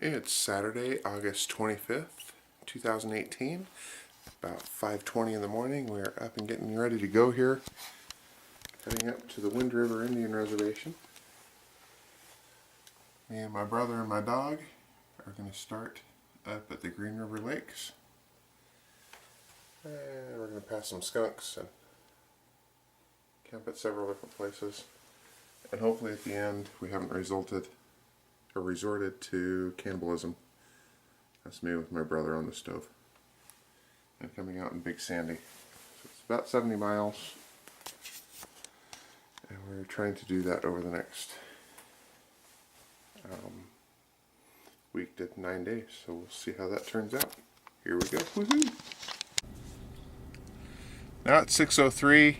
It's Saturday, August 25th, 2018, about 5:20 in the morning. We're up and getting ready to go here, heading up to the Wind River Indian Reservation. Me and my brother and my dog are going to start up at the Green River Lakes. And we're going to pass some skunks and camp at several different places. And hopefully at the end we haven't resorted to cannibalism. That's me with my brother on the stove. And coming out in Big Sandy. So it's about 70 miles. And we're trying to do that over the next week to 9 days. So we'll see how that turns out. Here we go. Woohoo! Now it's 6:03.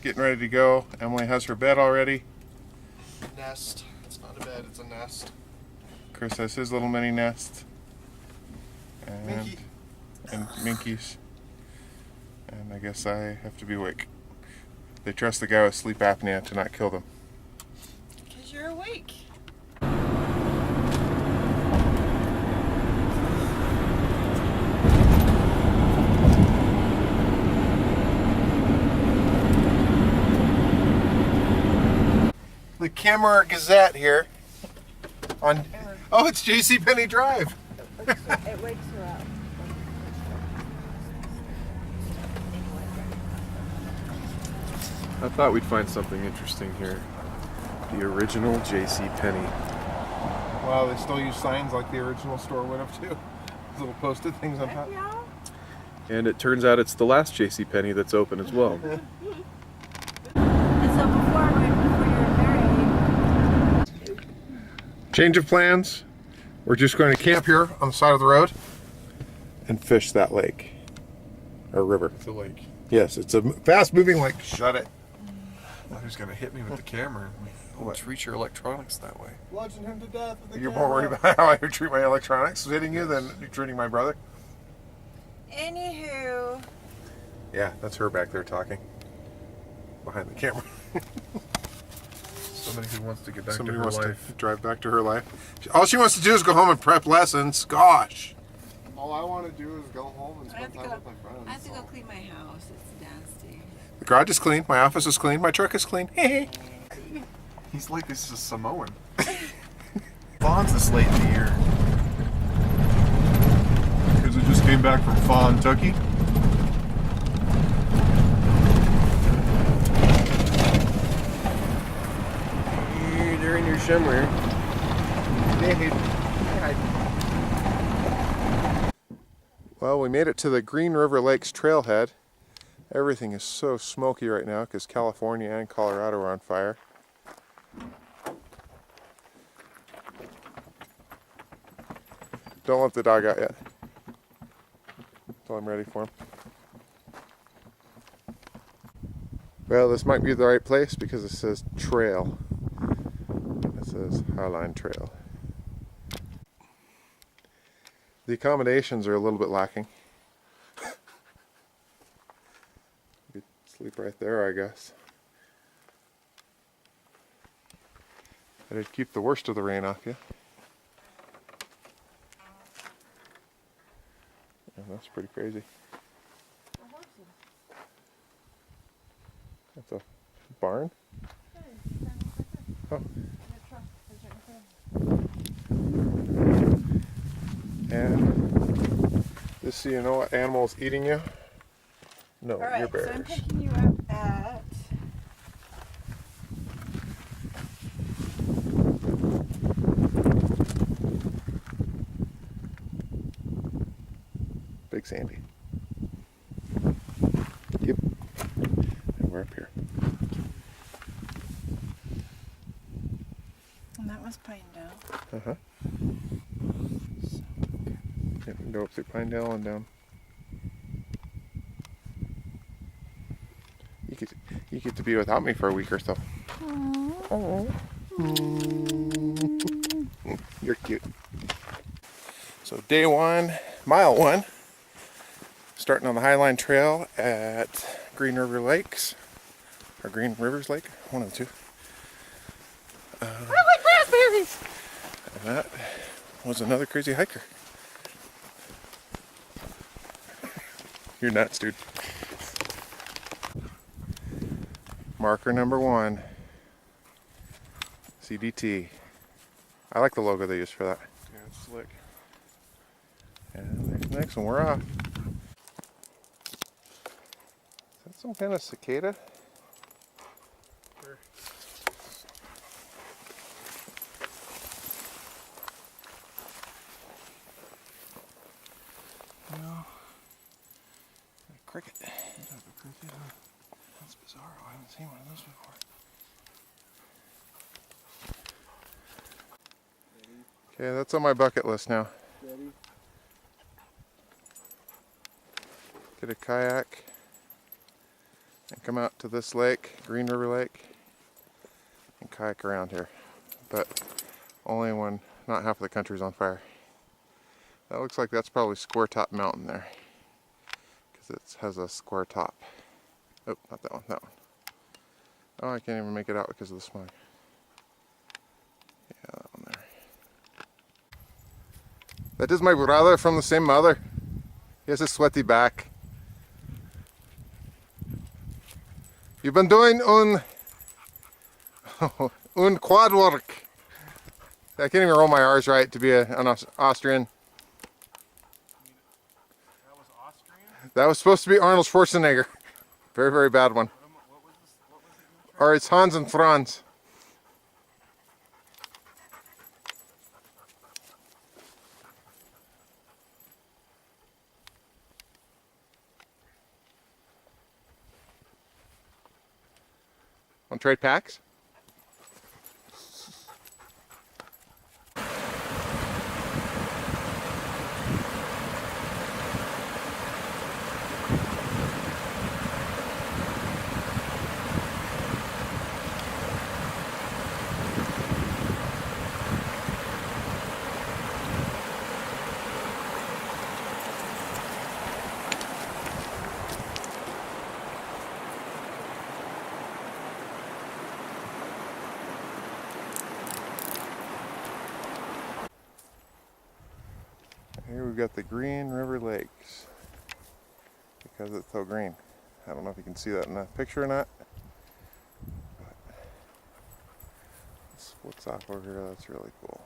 Getting ready to go. Emily has her bed already. Nest. It's not a bed, it's a nest. Chris has his little mini nest. And Minky. And Minky's. And I guess I have to be awake. They trust the guy with sleep apnea to not kill them. Because you're awake. The Camera Gazette here. Oh, it's JCPenney Drive. It wakes her up. I thought we'd find something interesting here. The original JCPenney. Wow, they still use signs like the original store would have too. Those little posted things on top. Yeah. And it turns out it's the last JCPenney that's open as well. And so before you were married. Change of plans. We're just going to camp here on the side of the road and fish that lake or river. It's a lake. Yes, it's a fast-moving lake. Shut it. Who's gonna hit me with the camera? What? Treat your electronics that way. Bludgeon him to death with the You're more worried about how I treat my electronics hitting you than you treating my brother? Anywho. Yeah, that's her back there talking behind the camera. Somebody who wants to get back Somebody to her wants life. to drive back to her life. All she wants to do is go home and prep lessons. Gosh. All I want to do is go home and I have spend to time go. with my friends. I have to go clean my house. It's nasty. The garage is clean. My office is clean. My truck is clean. He's like this is a Samoan. Fawn's this late in the year. Because we just came back from Fawn, Kentucky. They're in your shimmer. Well, we made it to the Green River Lakes trailhead. Everything is so smoky right now because California and Colorado are on fire. Don't let the dog out yet. Until I'm ready for him. Well, this might be the right place because it says trail. It says Highline Trail. The accommodations are a little bit lacking. You could sleep right there, I guess. It'd keep the worst of the rain off you. Yeah, that's pretty crazy. That's a barn? Oh. And just so you know what animal's eating you. No, All right, your so I'm bears. picking you up at. Big Sandy. Yep. And we're up here. And that was Pinedale. Uh-huh. Yep, we can go up through Pinedale and down. You get to be without me for a week or so. Aww. You're cute. So day one, mile one, starting on the Highline Trail at Green River Lakes, or Green Rivers Lake, one of the two. I like raspberries! And that was another crazy hiker. You're nuts, dude. Marker number 1. CDT. I like the logo they use for that. Yeah, it's slick. And there's the next one, we're off. Is that some kind of cicada? Sure. No. A cricket. Cricket, huh? That's bizarre. I haven't seen one of those before. Okay, that's on my bucket list now. Ready? Get a kayak and come out to this lake, Green River Lake, and kayak around here. But only when not half of the country's on fire. That looks like that's probably Square Top Mountain there, because it has a square top. Oh, not that one, that one. Oh, I can't even make it out because of the smog. Yeah, that one there. That is my brother from the same mother. He has a sweaty back. You've been doing un quad work. I can't even roll my R's right to be an Austrian. That was Austrian? That was supposed to be Arnold Schwarzenegger. Very, very bad one. What was it? Or it's Hans and Franz. Want to trade packs? Here we've got the Green River Lakes, because it's so green. I don't know if you can see that in the picture or not. But it splits off over here, that's really cool.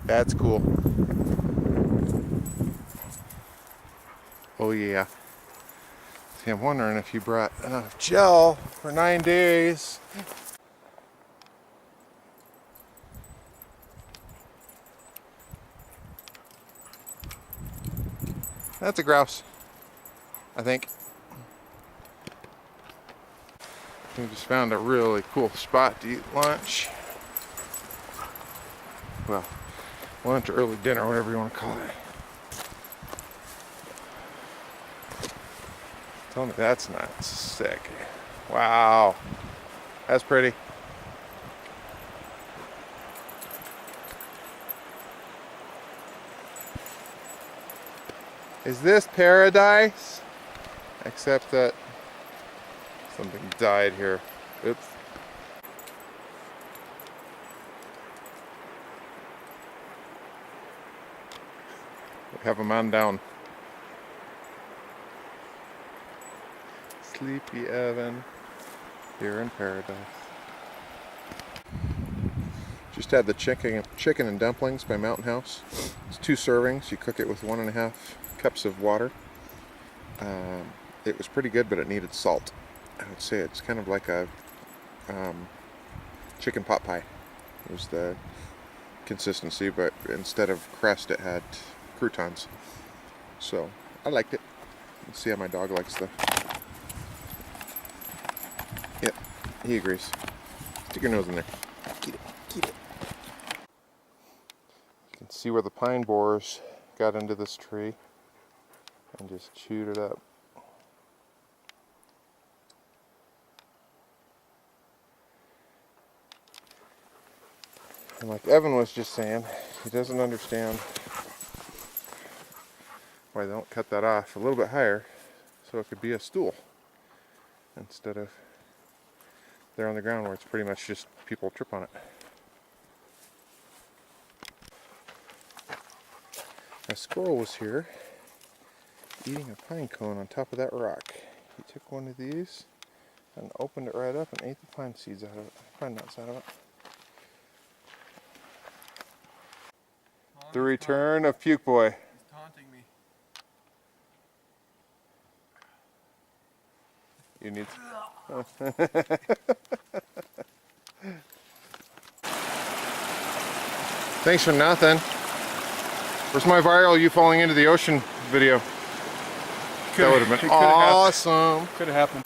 That's cool. Oh yeah. See, I'm wondering if you brought enough gel for 9 days. That's a grouse, I think. We just found a really cool spot to eat lunch. Well, lunch or early dinner, whatever you want to call it. Tell me that's not sick. Wow, that's pretty. Is this paradise? Except that something died here. Oops. We have a man down. Sleepy Evan here in paradise. Just had the chicken and dumplings by Mountain House. It's 2 servings. You cook it with 1.5 cups of water. It was pretty good, but it needed salt. I would say it's kind of like a chicken pot pie. It was the consistency, but instead of crust, it had croutons. So I liked it. Let's see how my dog likes the. Yep, he agrees. Stick your nose in there. Get it, get it. You can see where the pine borers got into this tree and just chewed it up. And like Evan was just saying, he doesn't understand why they don't cut that off a little bit higher so it could be a stool instead of there on the ground where it's pretty much just people trip on it. A squirrel was here eating a pine cone on top of that rock. He took one of these and opened it right up and ate the pine seeds out of it, pine nuts out of it. The return of Puke Boy. He's taunting me. You need. Thanks for nothing. Where's my viral you falling into the ocean video? That would have been awesome. Could have happened.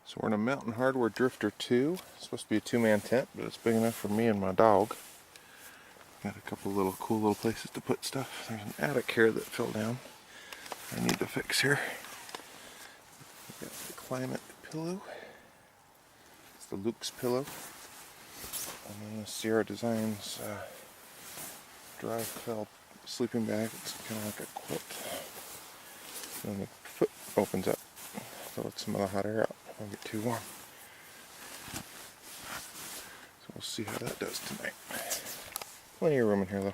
So we're in a Mountain Hardware Drifter 2. It's supposed to be a two-man tent, but it's big enough for me and my dog. Got a couple little cool little places to put stuff. There's an attic here that fell down. I need to fix here. Got the Climate pillow. It's the Luke's pillow. And then the Sierra Designs dry felt sleeping bag. It's kind of like a quilt. And the foot opens up to let some of the hot air out. Don't get too warm. So we'll see how that does tonight. Plenty of room in here though.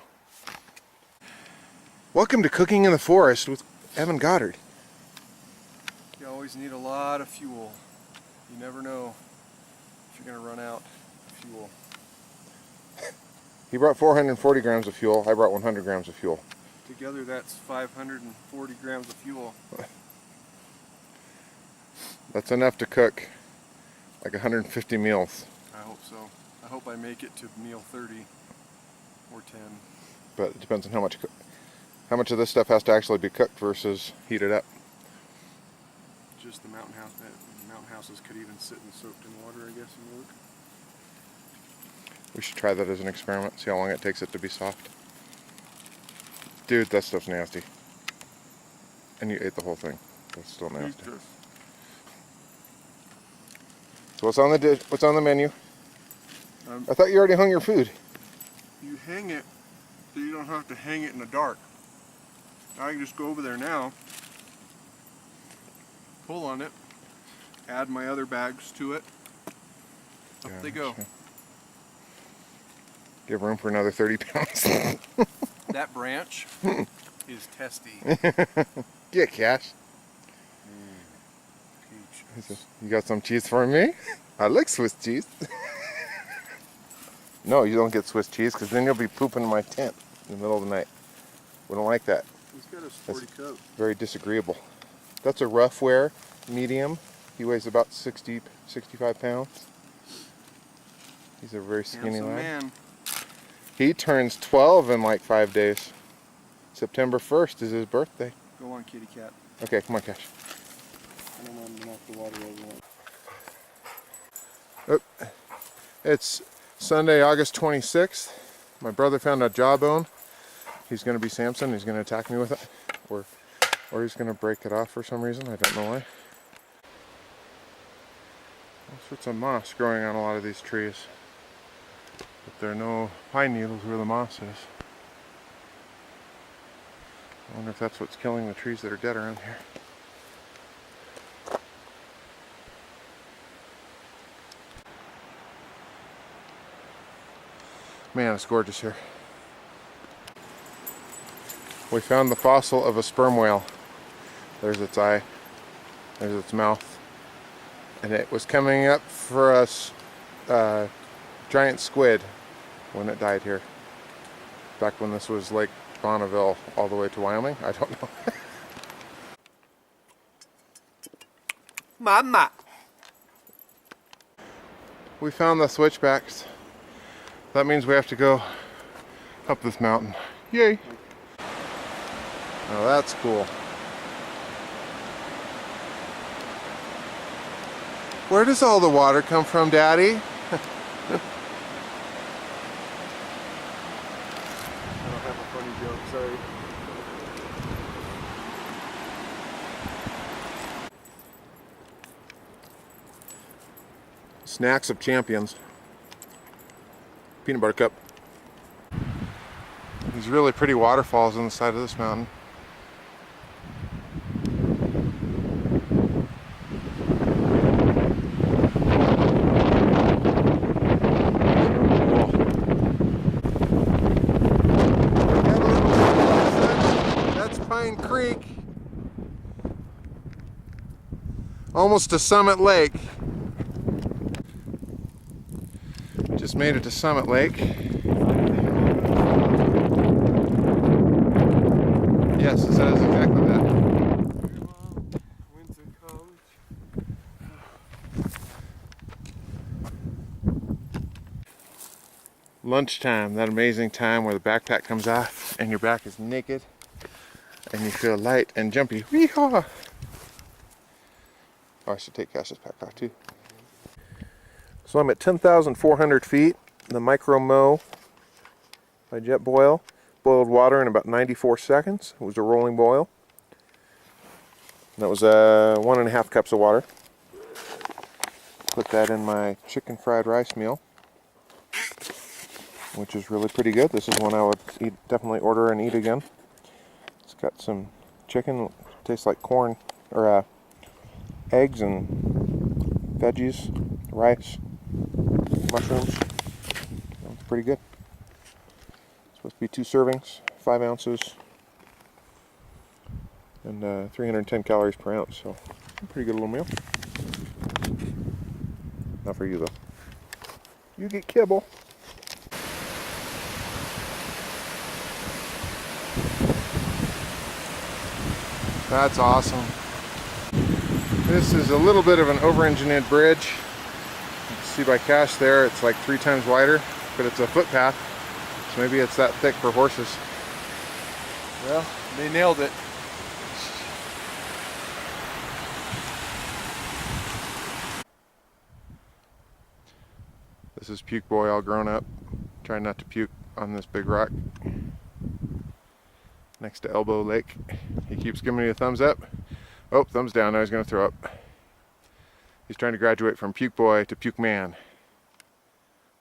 Welcome to Cooking in the Forest with Evan Goddard. You always need a lot of fuel. You never know if you're going to run out of fuel. He brought 440 grams of fuel. I brought 100 grams of fuel. Together that's 540 grams of fuel. That's enough to cook like 150 meals. I hope so. I hope I make it to meal 30 or 10. But it depends on how much of this stuff has to actually be cooked versus heated up. Just the mountain house. Mountain houses could even sit and soaked in water, I guess, and work. We should try that as an experiment, see how long it takes it to be soft. Dude, that stuff's nasty. And you ate the whole thing. That's still nasty. So what's on the dish? What's on the menu? I thought you already hung your food. You hang it so you don't have to hang it in the dark. I can just go over there now, pull on it, add my other bags to it. Up they go. Do you have room for another 30 pounds? That branch is testy. Yeah, Cash. Peach. You got some cheese for me? I like Swiss cheese. No, you don't get Swiss cheese because then you'll be pooping in my tent in the middle of the night. We don't like that. He's got a sporty coat. Very disagreeable. That's a rough wear, medium. He weighs about 60, 65 pounds. He's a very skinny Handsome lad. man. He turns 12 in like 5 days. September 1st is his birthday. Go on, kitty cat. Okay, come on, Cash. I don't want to knock the water over. Oh, it's Sunday, August 26th. My brother found a jawbone. He's going to be Samson. He's going to attack me with it. Or he's going to break it off for some reason. I don't know why. All sorts of moss growing on a lot of these trees. But there are no pine needles where the moss is. I wonder if that's what's killing the trees that are dead around here. Man, it's gorgeous here. We found the fossil of a sperm whale. There's its eye. There's its mouth. And it was coming up for us giant squid when it died here. Back when this was Lake Bonneville all the way to Wyoming. I don't know. Mama! We found the switchbacks. That means we have to go up this mountain. Yay! Oh, that's cool. Where does all the water come from, Daddy? I don't have a funny joke, sorry. Snacks of champions. Peanut butter cup. These really pretty waterfalls on the side of this mountain. That's Pine Creek. Almost to Summit Lake. Just made it to Summit Lake. Yes, it says exactly that. Winter comes. Lunchtime, that amazing time where the backpack comes off and your back is naked and you feel light and jumpy. Wee-haw! Oh, I should take Cash's pack off too. So I'm at 10,400 feet. The Micro Mo by Jet Boil. Boiled water in about 94 seconds. It was a rolling boil. That was 1.5 cups of water. Put that in my chicken fried rice meal, which is really pretty good. This is one I would definitely order and eat again. It's got some chicken, tastes like corn, or eggs and veggies, rice, mushrooms. It's pretty good. It's supposed to be 2 servings, 5 ounces, and 310 calories per ounce, so a pretty good little meal. Not for you though. You get kibble. That's awesome. This is a little bit of an over-engineered bridge. You can see by Cash there, it's like 3 times wider, but it's a footpath, so maybe it's that thick for horses. Well, they nailed it. This is Puke Boy all grown up, trying not to puke on this big rock next to Elbow Lake. He keeps giving me a thumbs up. Oh, thumbs down, now he's going to throw up. He's trying to graduate from Puke Boy to Puke Man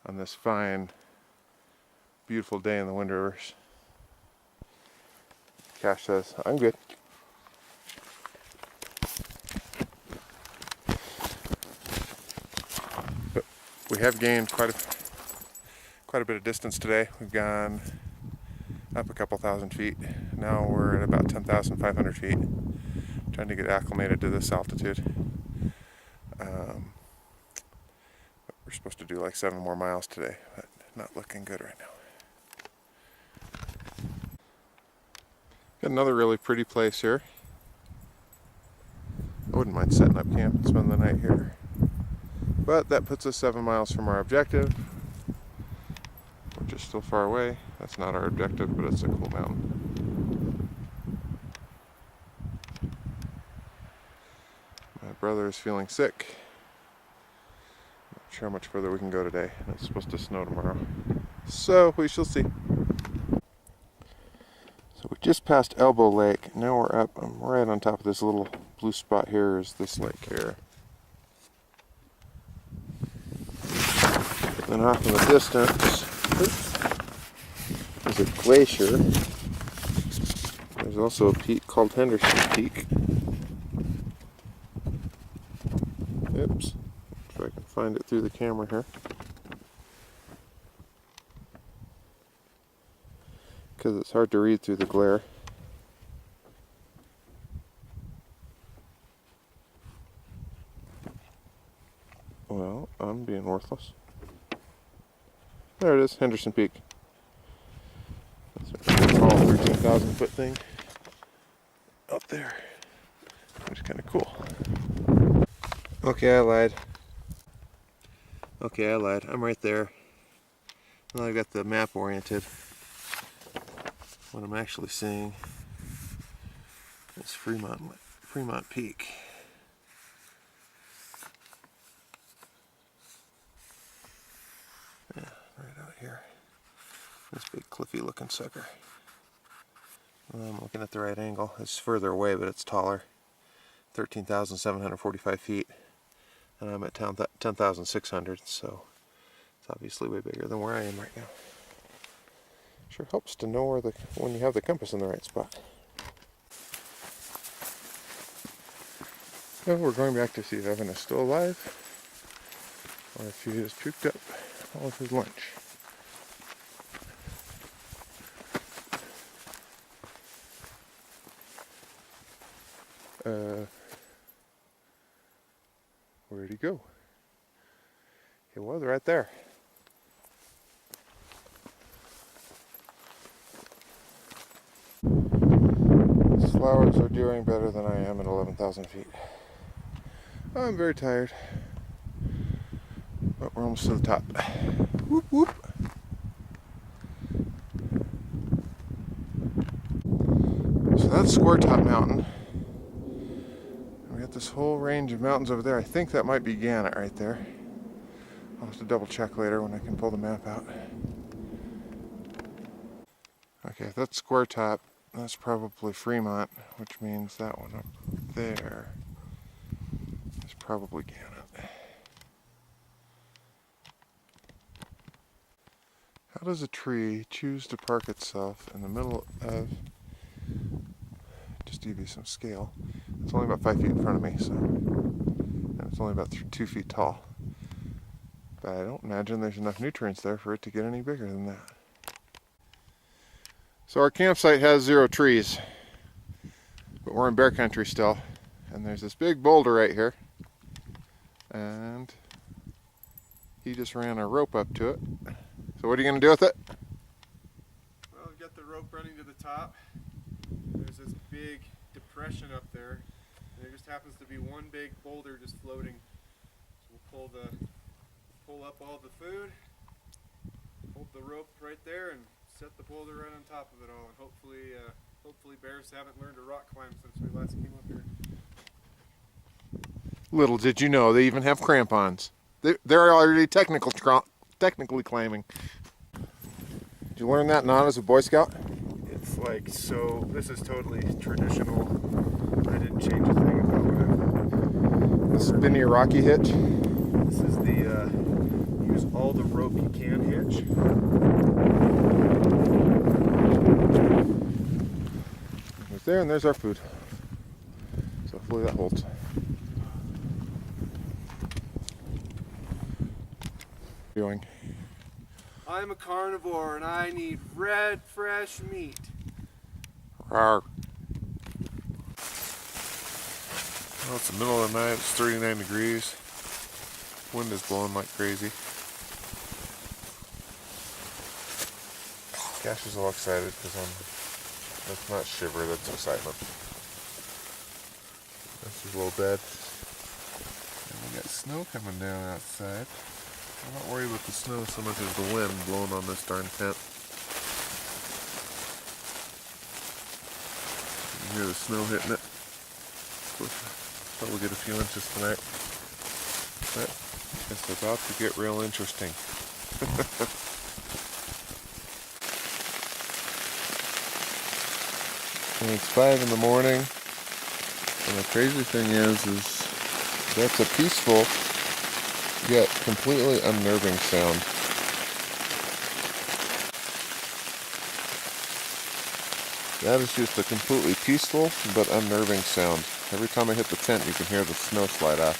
on this fine, beautiful day in the Wind Rivers. Cash says, I'm good. But we have gained quite a bit of distance today. We've gone up a couple thousand feet. Now we're at about 10,500 feet. Trying to get acclimated to this altitude. We're supposed to do like 7 more miles today, but not looking good right now. Got another really pretty place here. I wouldn't mind setting up camp and spending the night here. But that puts us 7 miles from our objective, which is still far away. That's not our objective, but it's a cool mountain. My brother is feeling sick. Not sure how much further we can go today. It's supposed to snow tomorrow. So we shall see. So we just passed Elbow Lake. Now we're up. I'm right on top of this little blue spot here is this lake here. And off in the distance is a glacier. There's also a peak called Henderson Peak. Oops. If I can find it through the camera here. Because it's hard to read through the glare. Well, I'm being worthless. There it is, Henderson Peak. That's a tall 13,000 foot thing up there, which is kind of cool. Okay, I lied. I'm right there. Now I've got the map oriented. What I'm actually seeing is Fremont Peak. Yeah, right out here. This big cliffy looking sucker. I'm looking at the right angle. It's further away, but it's taller. 13,745 feet. and I'm at 10,600, so it's obviously way bigger than where I am right now. Sure helps to know where when you have the compass in the right spot. So we're going back to see if Evan is still alive, or if he has puked up all of his lunch. Where'd he go? He was right there. These flowers are doing better than I am at 11,000 feet. I'm very tired, but we're almost to the top. Whoop whoop. So that's Square Top Mountain. We got this whole range of mountains over there. I think that might be Gannett right there. I'll have to double check later when I can pull the map out. Okay, that's Square Top. That's probably Fremont, which means that one up there is probably Gannett. How does a tree choose to park itself in the middle of, just to give you some scale, it's only about 5 feet in front of me, so, and it's only about 2 feet tall. But I don't imagine there's enough nutrients there for it to get any bigger than that. So our campsite has 0 trees, but we're in bear country still, and there's this big boulder right here, and he just ran a rope up to it. So what are you going to do with it? Well, we've got the rope running to the top. There's this big depression up there, and there just happens to be one big boulder just floating. So we'll pull up all the food, hold the rope right there, and set the boulder right on top of it all. And hopefully bears haven't learned to rock climb since we last came up here. Little did you know they even have crampons. They're already technically climbing. Did you learn that not as a Boy Scout? It's like, so this is totally traditional. I didn't change a thing about it. This has been your Rocky hitch. This is the, use all the rope you can hitch. Right there, and there's our food. So hopefully that holds. Doing. I'm a carnivore and I need red, fresh meat. Rawr. Well, it's the middle of the night, it's 39 degrees. Wind is blowing like crazy. Cash is all excited because that's not shiver, that's excitement. That's his little bed. And we got snow coming down outside. I'm not worried with the snow so much as the wind blowing on this darn tent. You can hear the snow hitting it. Probably get a few inches tonight. But it's about to get real interesting. And it's 5 in the morning. And the crazy thing is that's a peaceful yet completely unnerving sound. That is just a completely peaceful but unnerving sound. Every time I hit the tent, you can hear the snow slide off.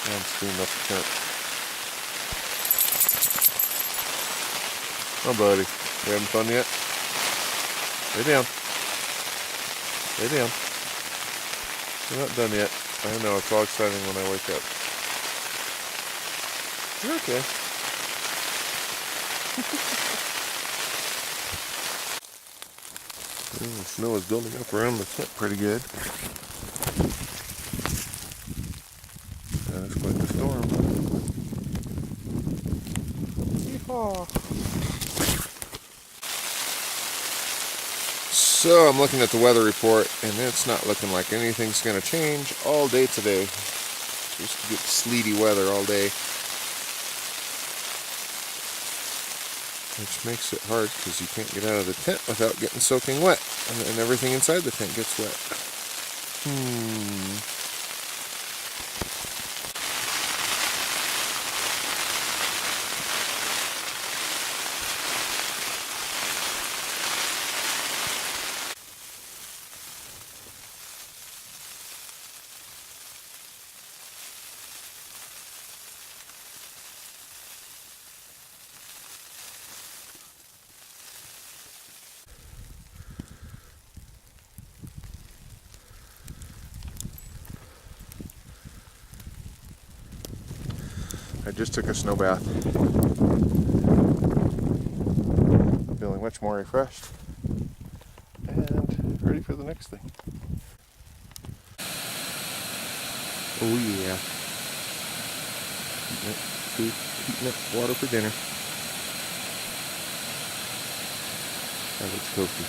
I'm screwing up the tent. Oh, buddy. You having fun yet? Lay down. Lay down. You're not done yet. I know, it's all exciting when I wake up. You're okay. Well, the snow is building up around the tent pretty good. That is quite the storm. Yeehaw. So I'm looking at the weather report, and it's not looking like anything's going to change all day today. Just to get sleety weather all day. which makes it hard because you can't get out of the tent without getting soaking wet, and everything inside the tent gets wet. I just took a snow bath. Feeling much more refreshed and ready for the next thing. Oh yeah. Heating up food, heating up water for dinner. That looks toasty.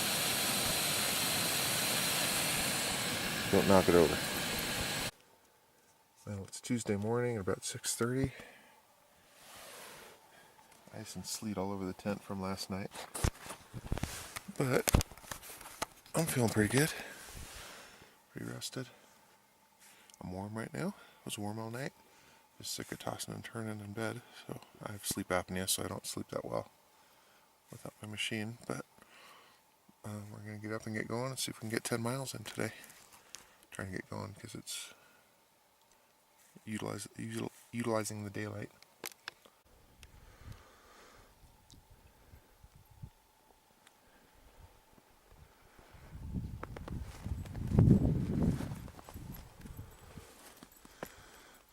Don't knock it over. Well, it's Tuesday morning at about 6:30. Ice and sleet all over the tent from last night. But I'm feeling pretty good. Pretty rested. I'm warm right now. I was warm all night. Just sick of tossing and turning in bed. So I have sleep apnea, so I don't sleep that well without my machine. But we're going to get up and get going and see if we can get 10 miles in today. Trying to get going because it's utilizing the daylight.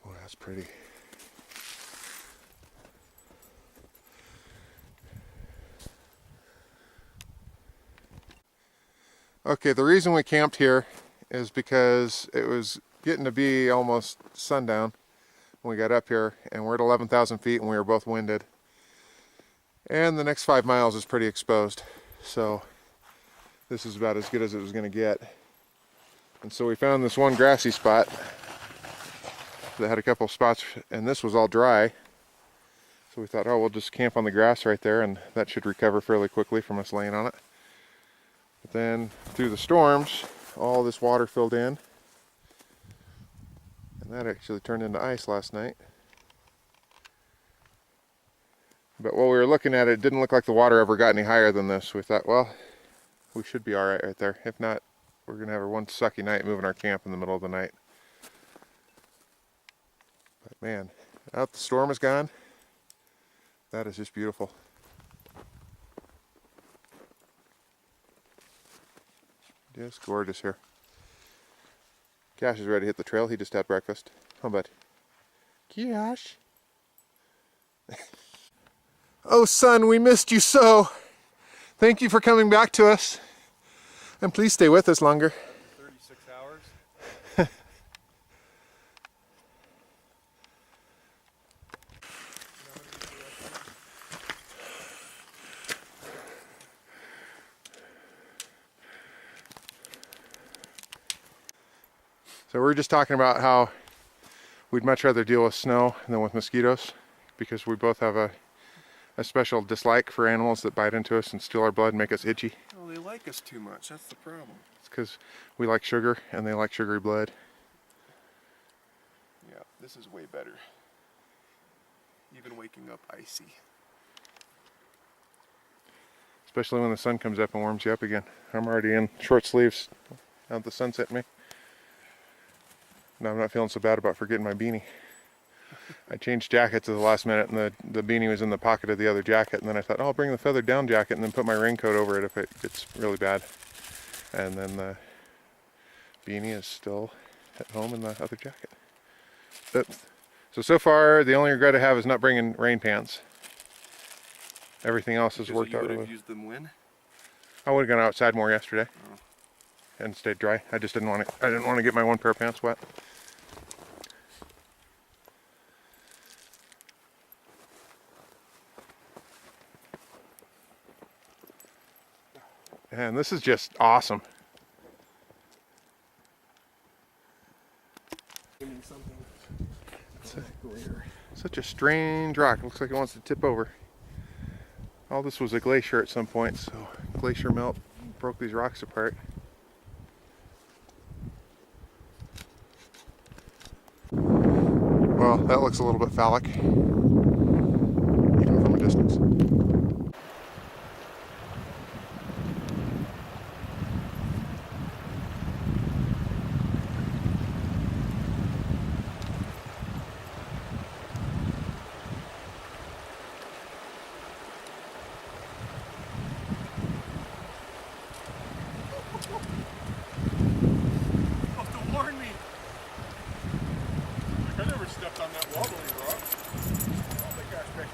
Boy, that's pretty. Okay, the reason we camped here is because it was getting to be almost sundown when we got up here, and we're at 11,000 feet and we were both winded. And the next 5 miles is pretty exposed, so this is about as good as it was going to get. And so we found this one grassy spot that had a couple of spots, and this was all dry. So we thought, oh, we'll just camp on the grass right there, and that should recover fairly quickly from us laying on it. But then through the storms, all this water filled in, and that actually turned into ice last night. But while we were looking at it, it didn't look like the water ever got any higher than this. We thought, well, we should be all right there. If not, we're going to have one sucky night moving our camp in the middle of the night. But man, out the storm is gone. That is just beautiful. Just gorgeous here. Cash is ready to hit the trail. He just had breakfast. How about Cash? Oh son, we missed you so. Thank you for coming back to us. And please stay with us longer. 36 hours. So we're just talking about how we'd much rather deal with snow than with mosquitoes, because we both have a special dislike for animals that bite into us and steal our blood and make us itchy. Well, they like us too much. That's the problem. It's because we like sugar and they like sugary blood. Yeah, this is way better. Even waking up icy. Especially when the sun comes up and warms you up again. I'm already in short sleeves now that the sun's hitting me. Now I'm not feeling so bad about forgetting my beanie. I changed jackets at the last minute, and the beanie was in the pocket of the other jacket, and then I thought, oh, I'll bring the feathered down jacket and then put my raincoat over it if it gets really bad. And then the beanie is still at home in the other jacket. So far, the only regret I have is not bringing rain pants. Everything else has worked out really well. Used them when? I would have gone outside more yesterday. Oh. And stayed dry. I just didn't want to. I didn't want to get my one pair of pants wet. And this is just awesome. Such a strange rock. It looks like it wants to tip over. All this was a glacier at some point, so glacier melt broke these rocks apart. Well, that looks a little bit phallic, even from a distance. Warn me. I never stepped on that wobbly rock. Oh my gosh, Becky.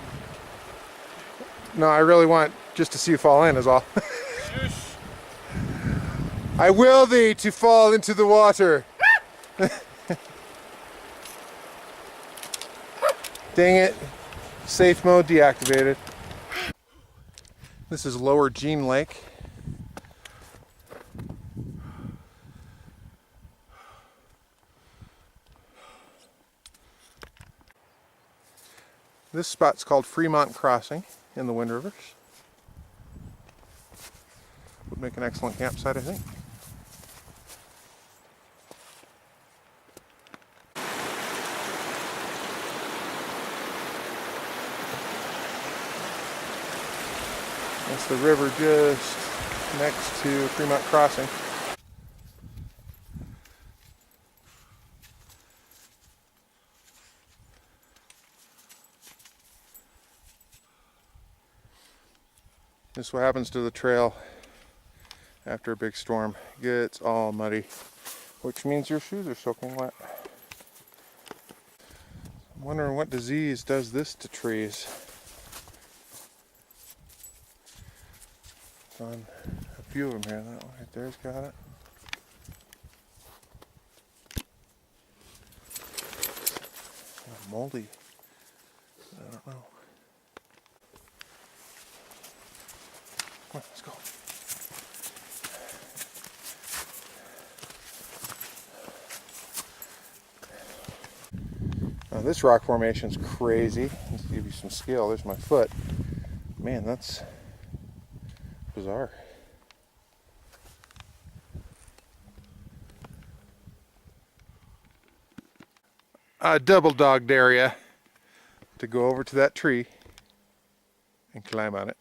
No, I really want just to see you fall in is all. Shush. I will thee to fall into the water. Dang it. Safe mode deactivated. This is Lower Jean Lake. This spot's called Fremont Crossing in the Wind Rivers. Would make an excellent campsite, I think. That's the river just next to Fremont Crossing. This is what happens to the trail after a big storm. It gets all muddy, which means your shoes are soaking wet. I'm wondering what disease does this to trees. It's on a few of them here. That one right there's got it. Oh, moldy. I don't know. Come on, let's go. Now this rock formation's crazy. Let's give you some scale. There's my foot. Man, that's bizarre. A double dogged area to go over to that tree and climb on it.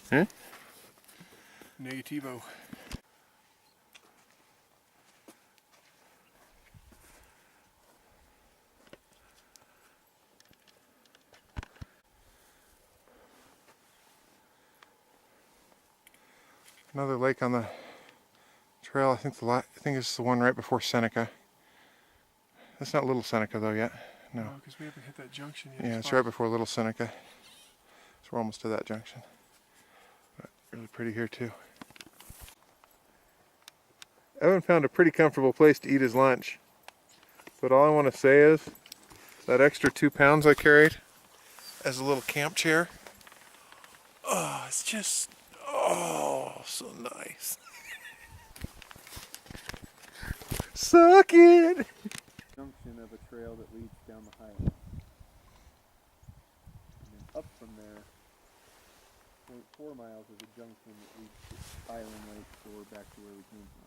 Huh? Negativo. Another lake on the trail. I think it's the one right before Seneca. That's not Little Seneca though yet. No. Because we haven't hit that junction yet. Yeah, it's right before Little Seneca. So we're almost to that junction. But really pretty here too. Evan found a pretty comfortable place to eat his lunch. But all I want to say is that extra 2 pounds I carried as a little camp chair. Oh, it's just, oh, so nice. Suck it! Junction of a trail that leads down the highway. And then up from there, 0.4 miles is a junction that leads to Island Lake or back to where we came from.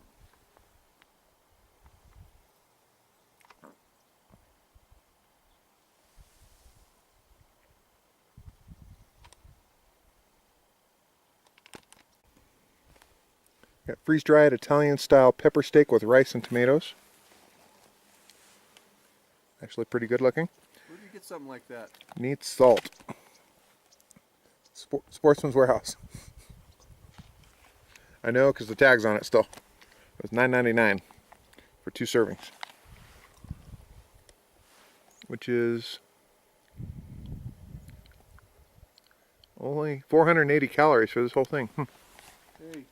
Got freeze-dried Italian-style pepper steak with rice and tomatoes. Actually pretty good looking. Where do you get something like that? Needs salt. Sportsman's Warehouse. I know because the tag's on it still. It was $9.99 for 2 servings. Which is only 480 calories for this whole thing. Hey.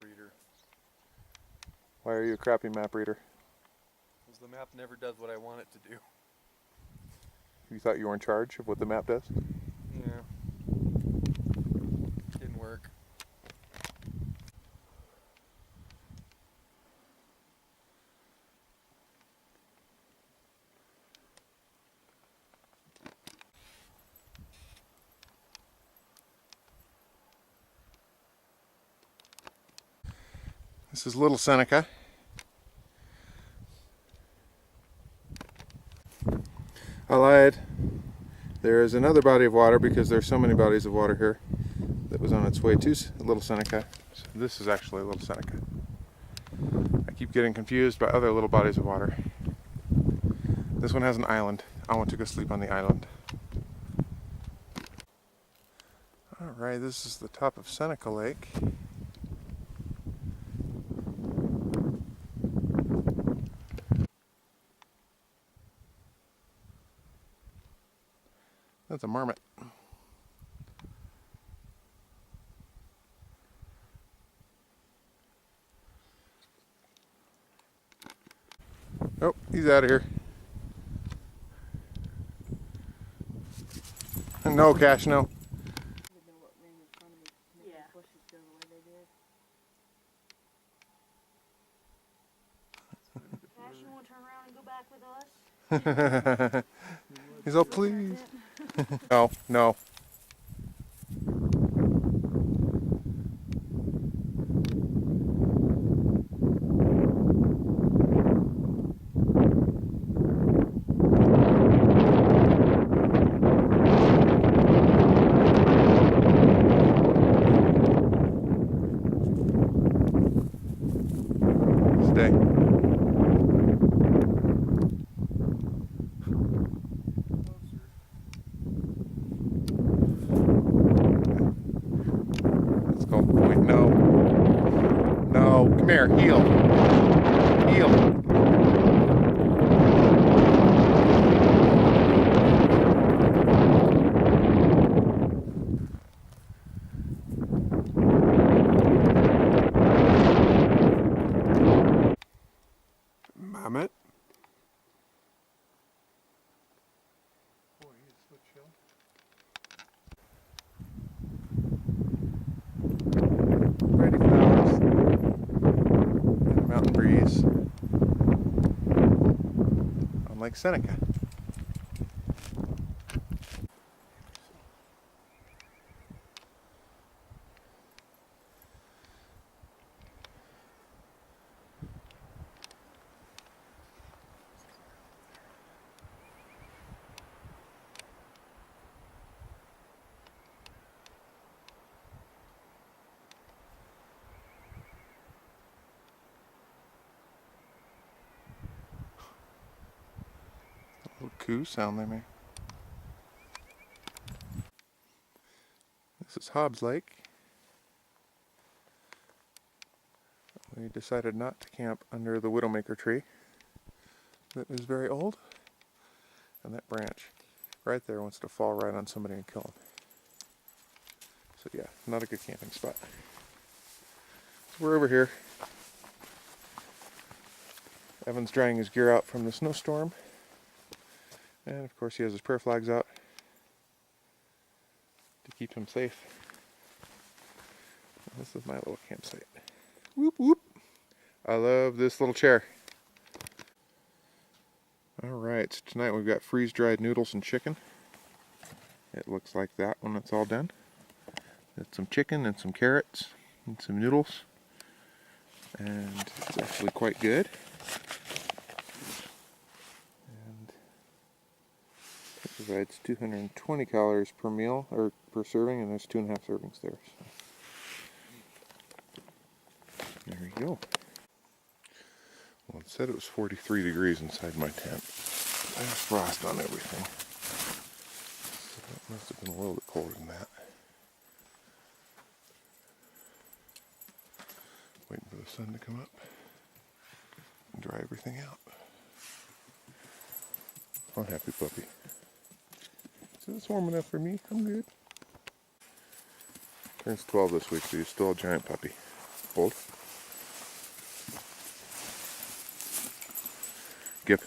Reader. Why are you a crappy map reader? Because the map never does what I want it to do. You thought you were in charge of what the map does? Yeah. Didn't work. This is Little Seneca. I lied. There is another body of water, because there's so many bodies of water here, that was on its way to Little Seneca. So this is actually Little Seneca. I keep getting confused by other little bodies of water. This one has an island. I want to go sleep on the island. Alright, this is the top of Seneca Lake. That's a marmot. Oh, he's out of here. No, Cash, no. Cash, you want to turn around and go back with us? He's all pleased. No, no. Stay. Let's go. Wait, no. No. Come here. Heel. Heel. Mammoth. Boy, he is so chill. Pretty flowers and a mountain breeze on Lake Seneca. Little coo sound they make. This is Hobbs Lake. We decided not to camp under the Widowmaker tree that is very old, and that branch right there wants to fall right on somebody and kill them. So yeah, not a good camping spot. So we're over here. Evan's drying his gear out from the snowstorm. And of course he has his prayer flags out to keep him safe. And this is my little campsite. Whoop whoop. I love this little chair. Alright, so tonight we've got freeze-dried noodles and chicken. It looks like that when it's all done. It's some chicken and some carrots and some noodles. And it's actually quite good. It provides 220 calories per meal, or per serving, and there's 2.5 servings there. So. There you go. Well, it said it was 43 degrees inside my tent. There's frost on everything. So it must have been a little bit colder than that. Waiting for the sun to come up and dry everything out. Oh, happy puppy. So it's warm enough for me. I'm good. Turns 12 this week, so he's still a giant puppy. Hold. Give.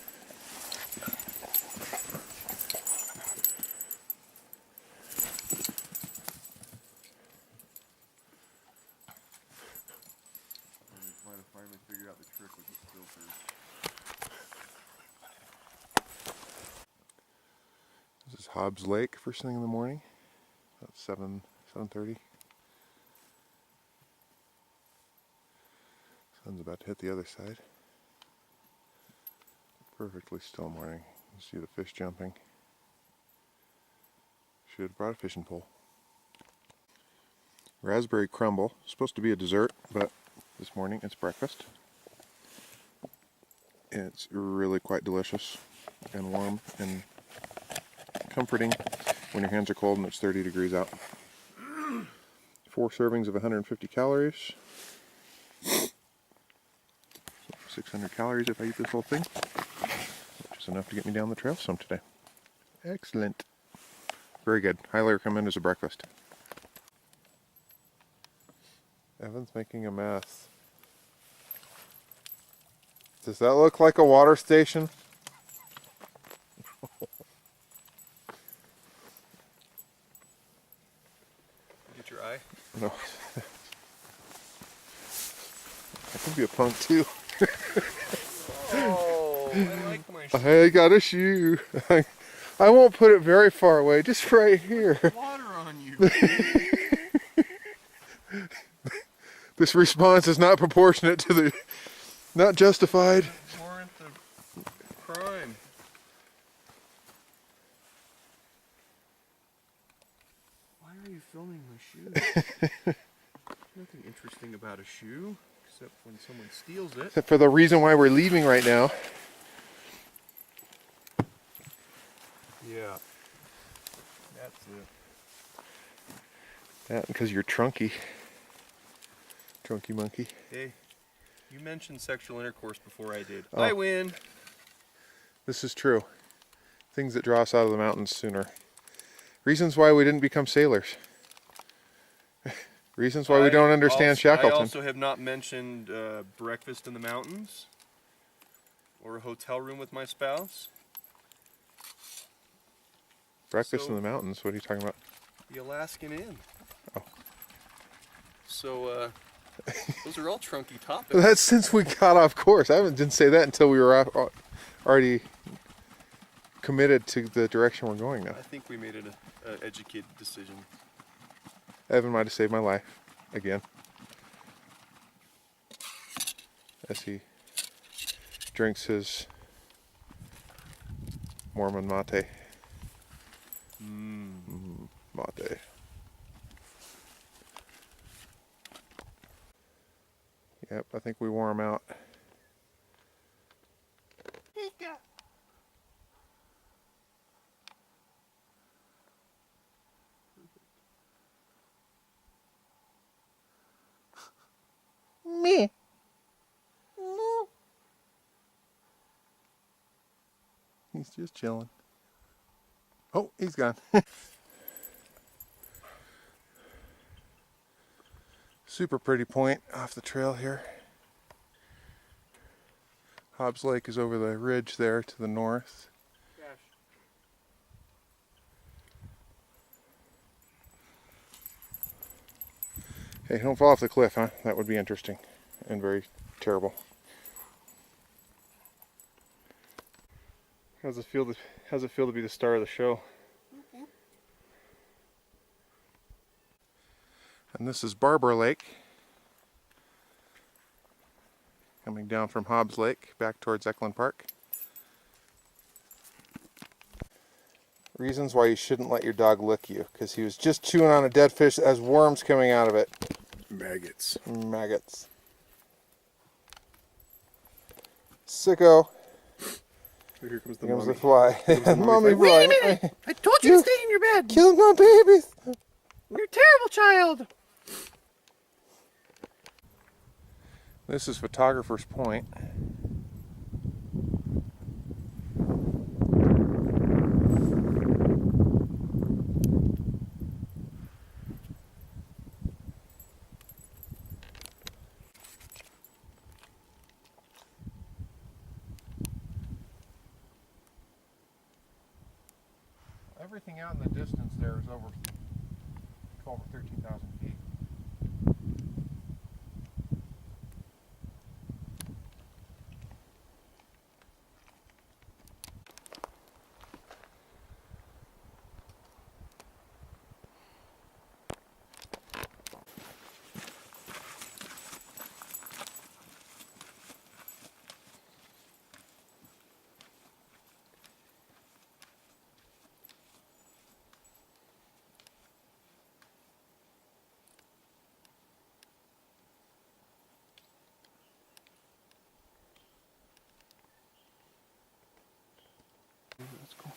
Might have finally figured out the trick with the filters. This is Hobbs Lake first thing in the morning, about 7:30. Sun's about to hit the other side. Perfectly still morning. You see the fish jumping. Should have brought a fishing pole. Raspberry crumble. Supposed to be a dessert, but this morning it's breakfast. It's really quite delicious and warm and comforting when your hands are cold and it's 30 degrees out. 4 servings of 150 calories. 600 calories if I eat this whole thing, which is enough to get me down the trail some today. Excellent. Very good. Highly recommend as a breakfast. Evan's making a mess. Does that look like a water station? Get your eye. No. I can be a punk too. Oh, I like my shoe. I got a shoe. I won't put it very far away, just right here. Water on you. This response is not proportionate to the, not justified. Warrant of crime. Why are you filming my shoes? Nothing interesting about a shoe, except when someone steals it. Except for the reason why we're leaving right now. Yeah. That's it. That because you're trunky. Trunky monkey. Hey, you mentioned sexual intercourse before I did. Oh. I win. This is true. Things that draw us out of the mountains sooner. Reasons why we didn't become sailors. Reasons why we don't understand Shackleton. I also have not mentioned breakfast in the mountains or a hotel room with my spouse. Breakfast in the mountains? What are you talking about? The Alaskan Inn. Oh. So, those are all trunky topics. That's since we got off course. I didn't say that until we were already committed to the direction we're going now. I think we made an educated decision. Evan might have saved my life again, as he drinks his Mormon mate. Mate. Yep, I think we wore him out. Me. No. He's just chilling. Oh, he's gone. Super pretty point off the trail here. Hobbs Lake is over the ridge there to the north. Hey, don't fall off the cliff, huh? That would be interesting and very terrible. How's it feel to be the star of the show? And this is Barber Lake, coming down from Hobbs Lake back towards Elkhart Park. Reasons why you shouldn't let your dog lick you, because he was just chewing on a dead fish that has worms coming out of it. Maggots. Maggots. Sicko. Here comes the Here comes mommy. the fly. Here comes the Mommy fly. fly. Wait a minute! I told you to stay in your bed! Killing my babies! You're a terrible child! This is Photographer's Point. Everything out in the distance there is over 12 or 13,000 feet. That's cool.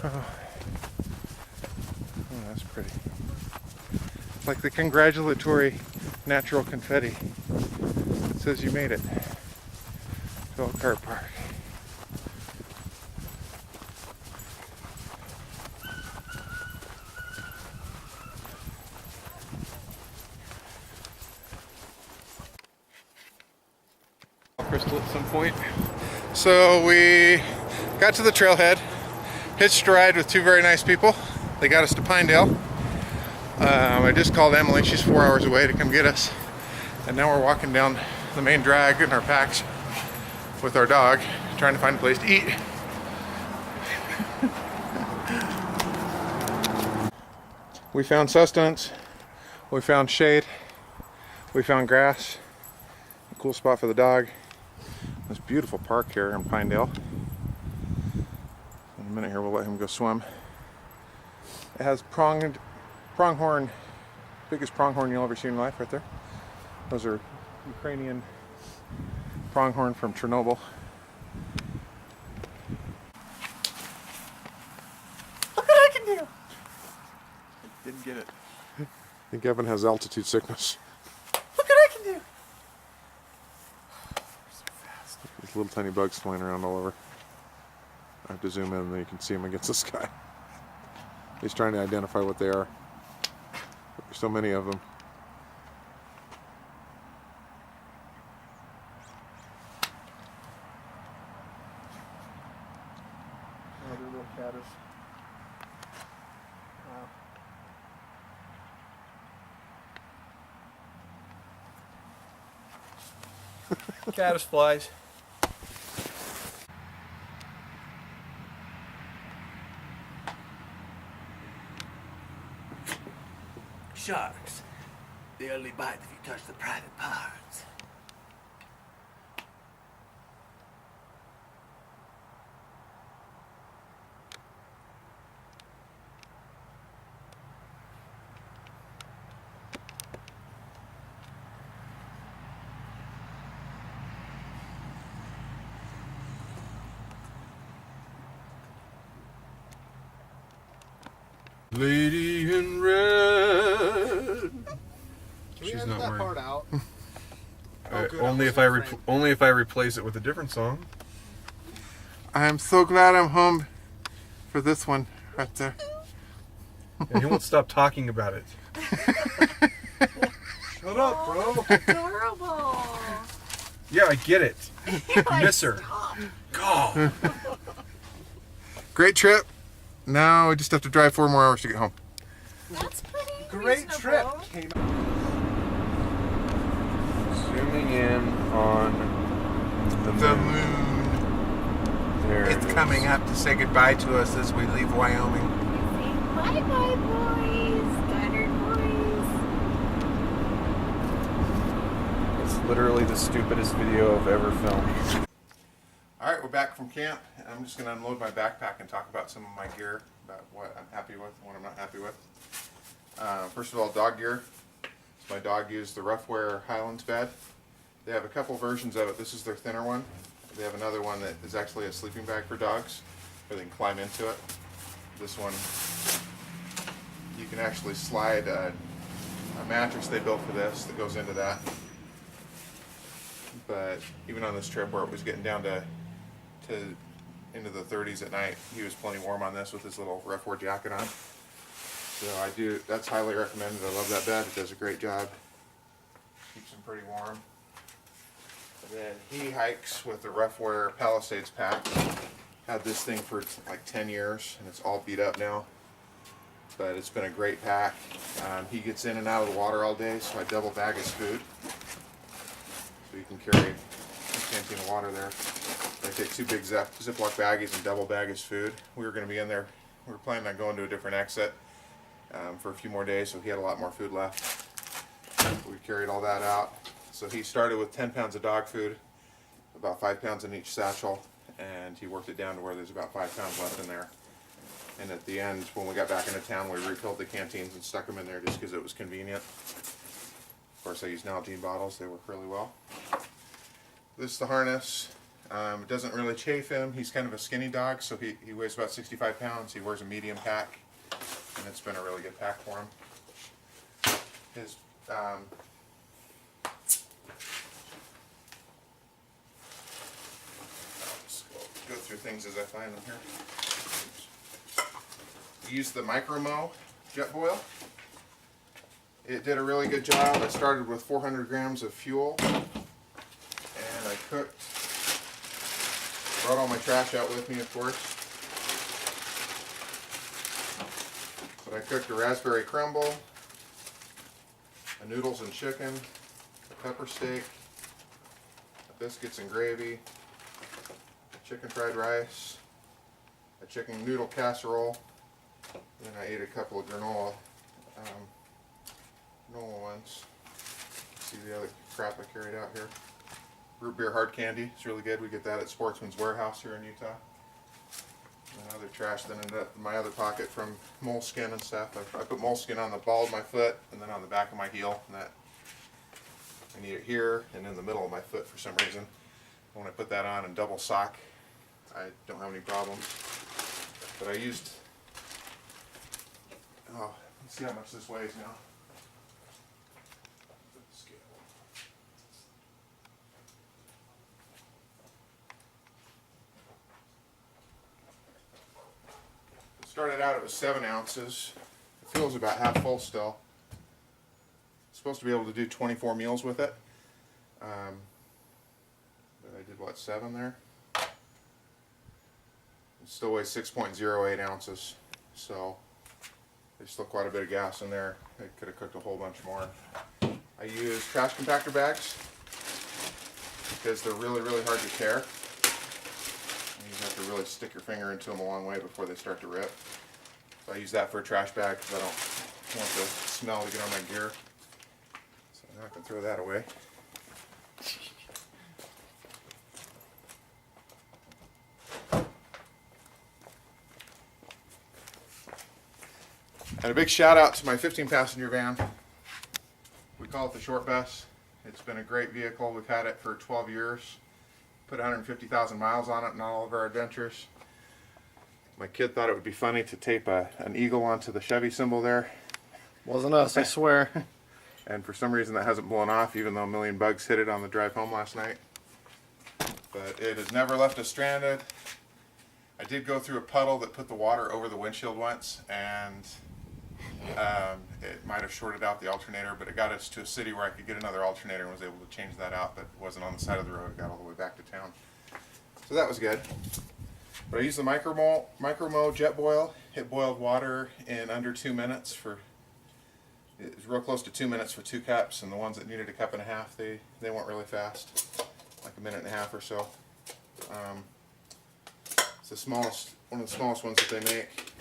Oh, that's pretty. It's like the congratulatory natural confetti. It says you made it to Elkhart Park. Crystal at some point. So we got to the trailhead, hitched a ride with two very nice people. They got us to Pinedale. I just called Emily, she's 4 hours away, to come get us. And now we're walking down the main drag in our packs with our dog, trying to find a place to eat. We found sustenance, we found shade, we found grass, a cool spot for the dog. This beautiful park here in Pinedale. In a minute here we'll let him go swim. It has pronghorn, biggest pronghorn you'll ever see in life right there. Those are Ukrainian pronghorn from Chernobyl. Look what I can do! Didn't get it. I think Evan has altitude sickness. Look what I can do! There's little tiny bugs flying around all over. I have to zoom in and then you can see them against the sky. He's trying to identify what they are. There's so many of them. Oh, they're little caddis. Wow. Caddis flies. Sharks. They only bite if you touch the private parts. Lady in red. She's not wearing. Part out. Only if I replace it with a different song. I'm so glad I'm home for this one right there. And he won't stop talking about it. Shut up, bro. Adorable. Yeah, I get it. Miss her. Go. Great trip. Now we just have to drive 4 more hours to get home. That's pretty Great trip. reasonable. Zooming in on the moon. There It's it is. coming up to say goodbye to us as we leave Wyoming. Bye bye, boys. Goddard boys. It's literally the stupidest video I've ever filmed. Alright, we're back from camp. I'm just going to unload my backpack and talk about some of my gear, about what I'm happy with and what I'm not happy with. First of all, dog gear. So my dog used the Roughwear Highlands bed. They have a couple versions of it. This is their thinner one. They have another one that is actually a sleeping bag for dogs, where they can climb into it. This one, you can actually slide a mattress they built for this that goes into that. But even on this trip where it was getting down to into the 30s at night, he was plenty warm on this with his little Roughwear jacket on. So that's highly recommended. I love that bed. It does a great job. Keeps him pretty warm. And then he hikes with the Roughwear Palisades pack. Had this thing for like 10 years and it's all beat up now. But it's been a great pack. He gets in and out of the water all day, so I double bag his food. So you can carry a canteen of water there. I take 2 big Ziploc baggies and double bag his food. We were going to be in there. We were planning on going to a different exit for a few more days, so he had a lot more food left. We carried all that out. So he started with 10 pounds of dog food, about 5 pounds in each satchel, and he worked it down to where there's about 5 pounds left in there. And at the end, when we got back into town, we refilled the canteens and stuck them in there just because it was convenient. Of course, I use Nalgene bottles. They work really well. This is the harness. It doesn't really chafe him. He's kind of a skinny dog, so he weighs about 65 pounds. He wears a medium pack, and it's been a really good pack for him. His I'll just go through things as I find them here. Use the Micro-Mo jet boil. It did a really good job. I started with 400 grams of fuel, and I cooked, brought all my trash out with me, of course. But I cooked a raspberry crumble, a noodles and chicken, a pepper steak, biscuits and gravy, chicken fried rice, a chicken noodle casserole. Then I ate a couple of granola ones. See the other crap I carried out here. Root beer hard candy. It's really good. We get that at Sportsman's Warehouse here in Utah. And other trash then ended up in my other pocket from moleskin and stuff. I put moleskin on the ball of my foot and then on the back of my heel. And that I need it here and in the middle of my foot for some reason. When I put that on and double sock, I don't have any problems. But I used, let's see how much this weighs now. Started out, it was 7 ounces. It feels about half full still. Supposed to be able to do 24 meals with it. But I did what, 7 there? It still weighs 6.08 ounces. So there's still quite a bit of gas in there. I could have cooked a whole bunch more. I use trash compactor bags because they're really, really hard to tear. You have to really stick your finger into them a long way before they start to rip. So I use that for a trash bag because I don't want the smell to get on my gear. So now I can throw that away. And a big shout out to my 15-passenger van. We call it the Short Bus. It's been a great vehicle. We've had it for 12 years. Put 150,000 miles on it in all of our adventures. My kid thought it would be funny to tape an eagle onto the Chevy symbol there. Wasn't us, I swear. And for some reason that hasn't blown off, even though a million bugs hit it on the drive home last night. But it has never left us stranded. I did go through a puddle that put the water over the windshield once, and it might have shorted out the alternator, but it got us to a city where I could get another alternator and was able to change that out, but it wasn't on the side of the road. It got all the way back to town. So that was good. But I used the Micro-Mo jet boil. It boiled water in under 2 minutes it was real close to 2 minutes for 2 cups, and the ones that needed a cup and a half, they went really fast, like a minute and a half or so. It's the smallest, one of the smallest ones that they make.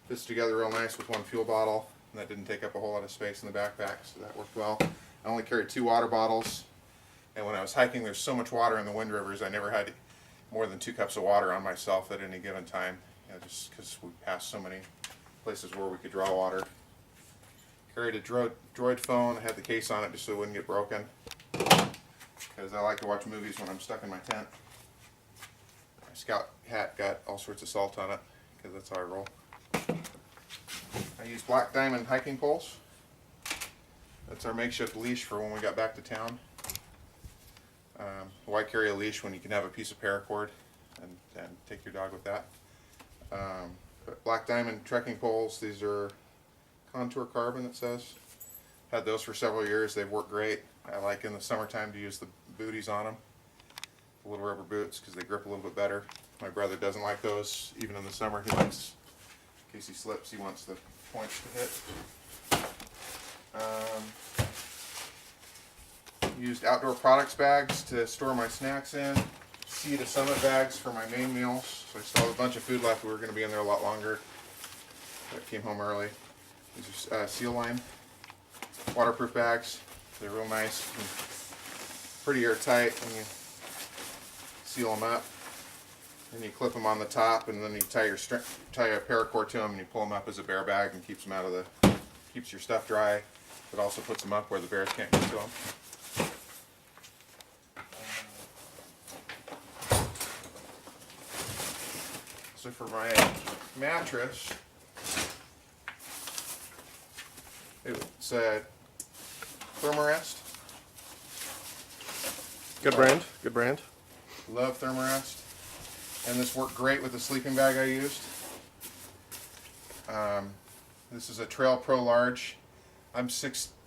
Fits together real nice with one fuel bottle, and that didn't take up a whole lot of space in the backpack, so that worked well. I only carried 2 water bottles, and when I was hiking, there's so much water in the Wind Rivers, I never had more than 2 cups of water on myself at any given time, just because we passed so many places where we could draw water. Carried a Droid phone. I had the case on it just so it wouldn't get broken, because I like to watch movies when I'm stuck in my tent. My scout hat got all sorts of salt on it, because that's how I roll. I use Black Diamond hiking poles. That's our makeshift leash for when we got back to town. Why carry a leash when you can have a piece of paracord and take your dog with that? But Black Diamond trekking poles, these are Contour Carbon, it says. Had those for several years. They've worked great. I like in the summertime to use the booties on them, the little rubber boots, because they grip a little bit better. My brother doesn't like those even in the summer. He likes, in case he slips, he wants the points to hit. Used outdoor products bags to store my snacks in. Sea to Summit bags for my main meals. So I still have a bunch of food left. We were going to be in there a lot longer. I came home early. These are seal line waterproof bags. They're real nice, and pretty airtight when you seal them up. And you clip them on the top, and then you tie your tie a paracord to them, and you pull them up as a bear bag, and keeps them out of the keeps your stuff dry. But also puts them up where the bears can't get to them. So for my mattress, it's a Thermarest. Good brand. Good brand. Love Thermarest. And this worked great with the sleeping bag I used. This is a Trail Pro Large. I'm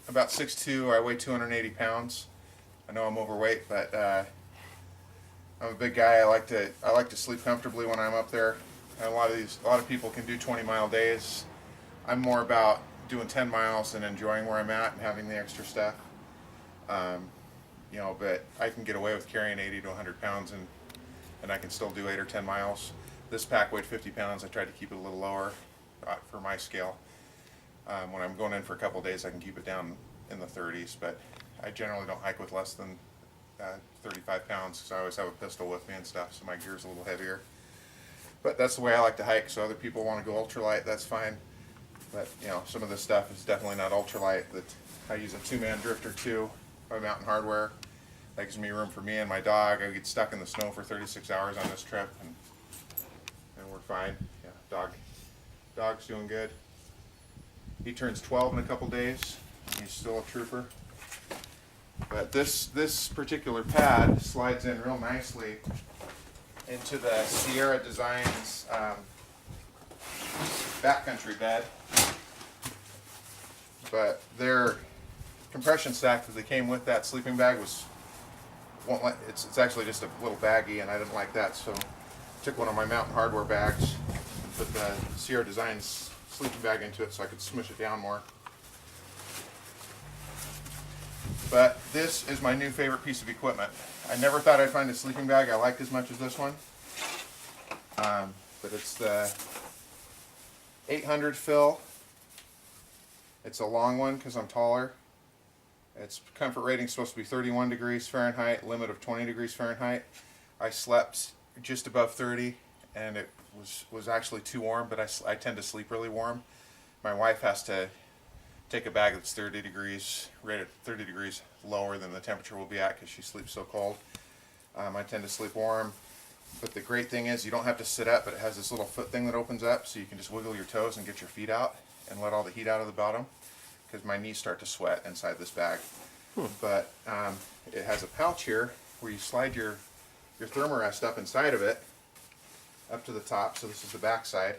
about 6'2". I weigh 280 pounds. I know I'm overweight, but I'm a big guy. I like to sleep comfortably when I'm up there. And a lot of people can do 20-mile days. I'm more about doing 10 miles and enjoying where I'm at and having the extra stuff. You know, but I can get away with carrying 80 to 100 pounds and I can still do 8 or 10 miles. This pack weighed 50 pounds. I tried to keep it a little lower for my scale. When I'm going in for a couple days, I can keep it down in the 30s, but I generally don't hike with less than 35 pounds because I always have a pistol with me and stuff, so my gear's a little heavier. But that's the way I like to hike, so other people want to go ultralight, that's fine. But, you know, some of this stuff is definitely not ultralight. I use a 2-man drifter too by Mountain Hardware. That gives me room for me and my dog. I get stuck in the snow for 36 hours on this trip, and we're fine. Yeah, dog's doing good. He turns 12 in a couple days, and he's still a trooper. But this particular pad slides in real nicely into the Sierra Designs backcountry bed. But their compression stack that they came with that sleeping bag it's actually just a little baggie, and I didn't like that, so I took one of my Mountain Hardware bags and put the Sierra Designs sleeping bag into it so I could smush it down more. But this is my new favorite piece of equipment. I never thought I'd find a sleeping bag I liked as much as this one. But it's the 800 fill. It's a long one because I'm taller. Its comfort rating is supposed to be 31 degrees Fahrenheit, limit of 20 degrees Fahrenheit. I slept just above 30, and it was actually too warm, but I tend to sleep really warm. My wife has to take a bag that's 30 degrees, rated 30 degrees lower than the temperature will be at because she sleeps so cold. I tend to sleep warm, but the great thing is you don't have to sit up, but it has this little foot thing that opens up so you can just wiggle your toes and get your feet out and let all the heat out of the bottom, because my knees start to sweat inside this bag. But it has a pouch here where you slide your Thermarest up inside of it, up to the top, so this is the back side,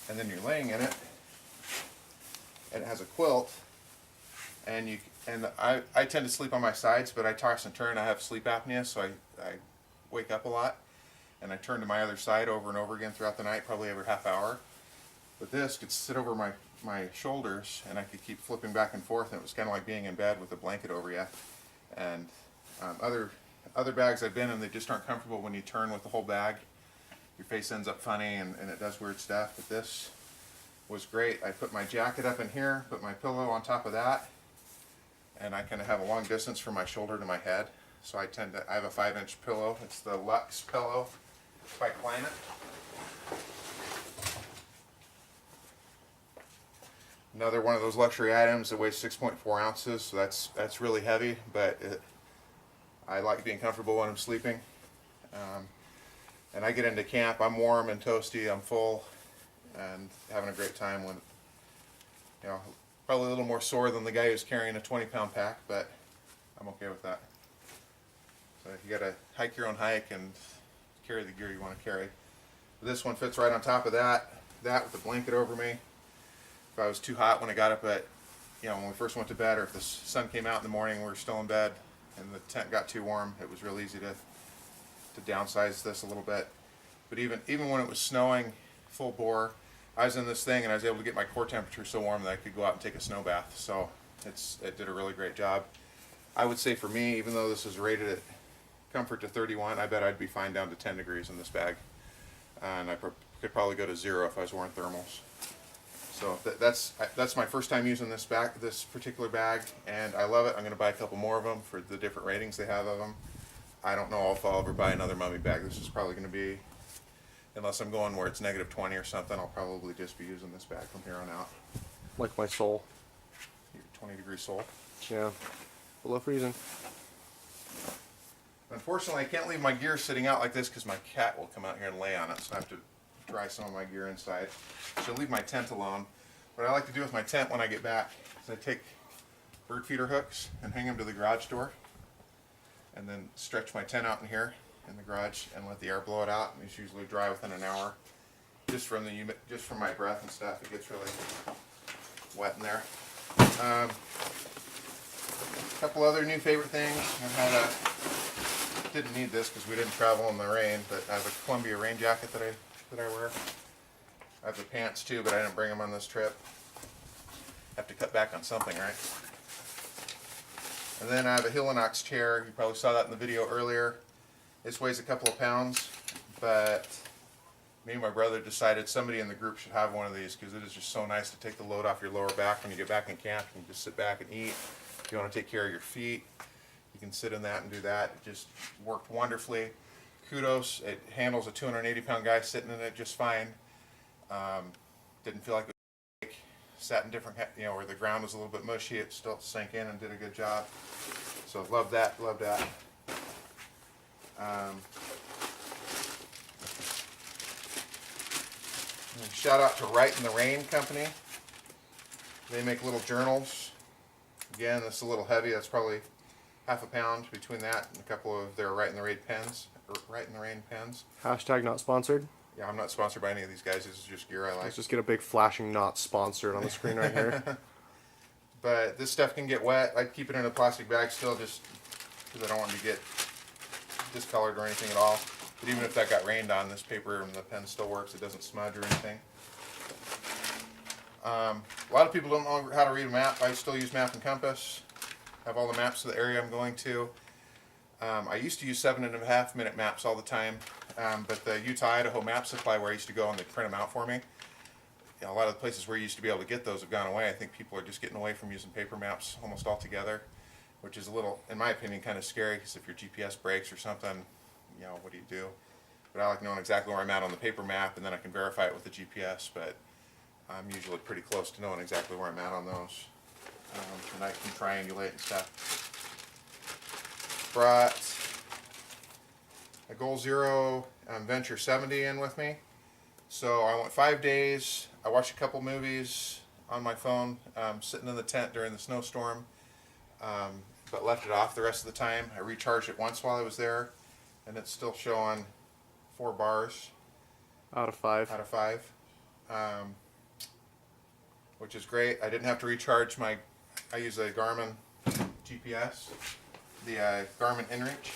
and then you're laying in it, and it has a quilt, and I tend to sleep on my sides, but I toss and turn. I have sleep apnea, so I wake up a lot, and I turn to my other side over and over again throughout the night, probably every half hour. But this could sit over my shoulders, and I could keep flipping back and forth, and it was kind of like being in bed with a blanket over you. And other bags I've been in, they just aren't comfortable when you turn with the whole bag. Your face ends up funny, and it does weird stuff. But this was great. I put my jacket up in here, put my pillow on top of that, and I kind of have a long distance from my shoulder to my head. So I have a 5-inch pillow. It's the Luxe pillow by Climate. Another one of those luxury items that weighs 6.4 ounces, so that's really heavy, but I like being comfortable when I'm sleeping. And I get into camp, I'm warm and toasty, I'm full, and having a great time when, you know, probably a little more sore than the guy who's carrying a 20-pound pack, but I'm okay with that. So you gotta hike your own hike and carry the gear you want to carry. This one fits right on top of that with the blanket over me. If I was too hot when I got up when we first went to bed, or if the sun came out in the morning and we were still in bed and the tent got too warm, it was real easy to downsize this a little bit. But even when it was snowing full bore, I was in this thing and I was able to get my core temperature so warm that I could go out and take a snow bath. So it did a really great job. I would say for me, even though this is rated at comfort to 31, I bet I'd be fine down to 10 degrees in this bag. And I could probably go to 0 if I was wearing thermals. So that's my first time using this particular bag, and I love it. I'm going to buy a couple more of them for the different ratings they have of them. I don't know if I'll ever buy another mummy bag. This is probably going to be, unless I'm going where it's -20 or something, I'll probably just be using this bag from here on out. Like my soul. Your 20-degree sole. Yeah. Below freezing. Unfortunately, I can't leave my gear sitting out like this because my cat will come out here and lay on it, so I have to dry some of my gear inside. She'll leave my tent alone. What I like to do with my tent when I get back is I take bird feeder hooks and hang them to the garage door, and then stretch my tent out in here in the garage and let the air blow it out. And it's usually dry within an hour. Just from my breath and stuff, it gets really wet in there. A couple other new favorite things. Didn't need this because we didn't travel in the rain, but I have a Columbia rain jacket that I wear. I have the pants too, but I didn't bring them on this trip. Have to cut back on something, right? And then I have a Hillinox chair. You probably saw that in the video earlier. This weighs a couple of pounds, but me and my brother decided somebody in the group should have one of these because it is just so nice to take the load off your lower back when you get back in camp. You can just sit back and eat. If you want to take care of your feet, you can sit in that and do that. It just worked wonderfully. Kudos. It handles a 280-pound guy sitting in it just fine. Didn't feel like it was sat in different, where the ground was a little bit mushy. It still sank in and did a good job. So love that. Love that. Shout out to Right in the Rain Company. They make little journals. Again, this is a little heavy. That's probably half a pound between that and a couple of their Right in the Rain pens. Right in the Rain pens. Hashtag not sponsored. Yeah, I'm not sponsored by any of these guys. This is just gear I like. Let's just get a big flashing not sponsored on the screen right here. But this stuff can get wet. I'd keep it in a plastic bag still, just because I don't want it to get discolored or anything at all. But even if that got rained on, this paper and the pen still works. It doesn't smudge or anything. A lot of people don't know how to read a map. I still use Map and Compass. Have all the maps of the area I'm going to. I used to use 7.5-minute maps all the time, but the Utah, Idaho map supply where I used to go and they print them out for me. A lot of the places where you used to be able to get those have gone away. I think people are just getting away from using paper maps almost altogether, which is a little, in my opinion, kind of scary because if your GPS breaks or something, what do you do? But I like knowing exactly where I'm at on the paper map, and then I can verify it with the GPS, but I'm usually pretty close to knowing exactly where I'm at on those. And I can triangulate and stuff. Brought a Goal Zero Venture 70 in with me. So I went 5 days. I watched a couple movies on my phone, sitting in the tent during the snowstorm, but left it off the rest of the time. I recharged it once while I was there, and it's still showing 4 bars Out of 5. out of 5, which is great. I didn't have to recharge I use a Garmin GPS, the Garmin InReach,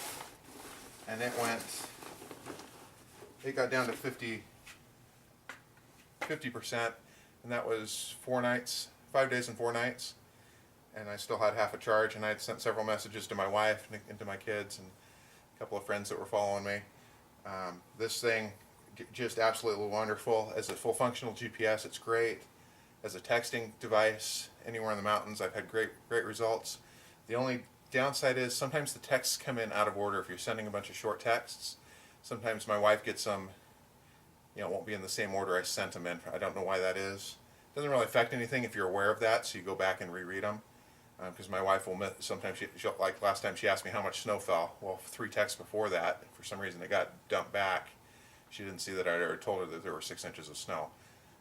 and it got down to 50%, and that was 5 days and 4 nights, and I still had half a charge, and I had sent several messages to my wife and to my kids and a couple of friends that were following me. This thing, just absolutely wonderful. As a full functional GPS, it's great. As a texting device, anywhere in the mountains, I've had great results. The only downside is sometimes the texts come in out of order. If you're sending a bunch of short texts, sometimes my wife gets them, won't be in the same order I sent them in. I don't know why that is. It doesn't really affect anything if you're aware of that, so you go back and reread them. Because my wife will sometimes, she'll, like last time she asked me how much snow fell. Well, 3 texts before that, for some reason it got dumped back. She didn't see that I'd already told her that there were 6 inches of snow.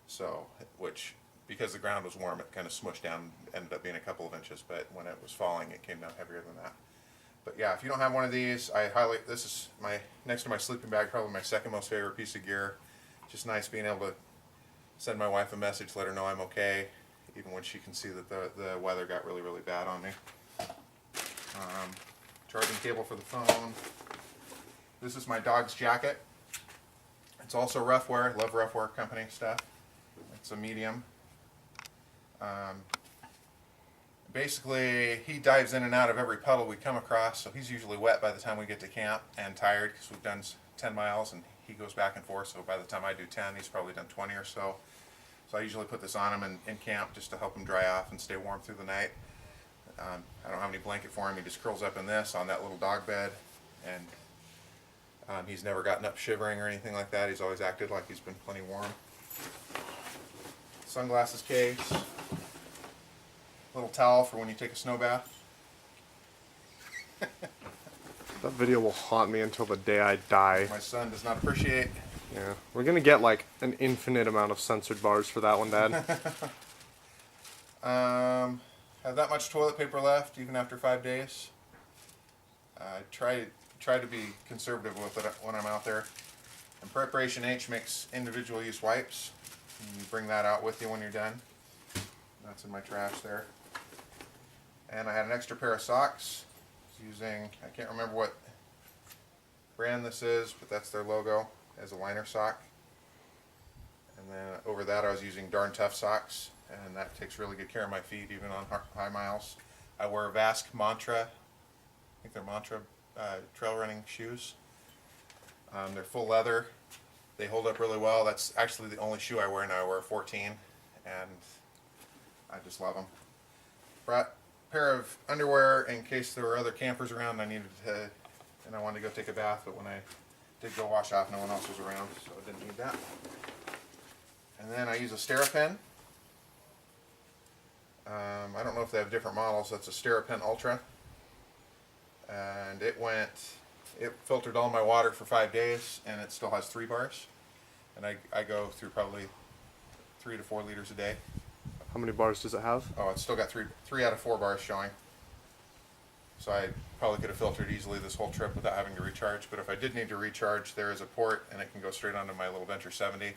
So, which, because the ground was warm, it kind of smushed down, ended up being a couple of inches, but when it was falling, it came down heavier than that. But yeah, if you don't have one of these, this is next to my sleeping bag, probably my second most favorite piece of gear. Just nice being able to send my wife a message, let her know I'm okay, even when she can see that the weather got really, really bad on me. Charging cable for the phone. This is my dog's jacket. It's also rough wear. Love rough wear company stuff. It's a medium. Basically, he dives in and out of every puddle we come across, so he's usually wet by the time we get to camp and tired because we've done 10 miles and he goes back and forth, so by the time I do 10, he's probably done 20 or so. So I usually put this on him in camp just to help him dry off and stay warm through the night. I don't have any blanket for him. He just curls up in this on that little dog bed, and he's never gotten up shivering or anything like that. He's always acted like he's been plenty warm. Sunglasses case, little towel for when you take a snow bath. That video will haunt me until the day I die. My son does not appreciate. Yeah, we're gonna get like an infinite amount of censored bars for that one, Dad. Have that much toilet paper left even after 5 days. I try to be conservative with it when I'm out there. And Preparation H makes individual use wipes. And you bring that out with you when you're done. That's in my trash there. And I had an extra pair of socks using, I can't remember what brand this is, but that's their logo as a liner sock. And then over that I was using Darn Tough socks, and that takes really good care of my feet even on high miles. I wear Vask Mantra, I think they're Mantra trail running shoes. They're full leather. They hold up really well. That's actually the only shoe I wear now. I wear a 14, and I just love them. Brought a pair of underwear in case there were other campers around and I wanted to go take a bath, but when I did go wash off, no one else was around, so I didn't need that. And then I use a Sterapen. I don't know if they have different models. That's a Sterapen Ultra. And it filtered all my water for 5 days, and it still has 3 bars. And I go through probably 3 to 4 liters a day. How many bars does it have? Oh, it's still got 3 out of 4 bars showing. So I probably could have filtered easily this whole trip without having to recharge. But if I did need to recharge, there is a port, and it can go straight onto my little Venture 70.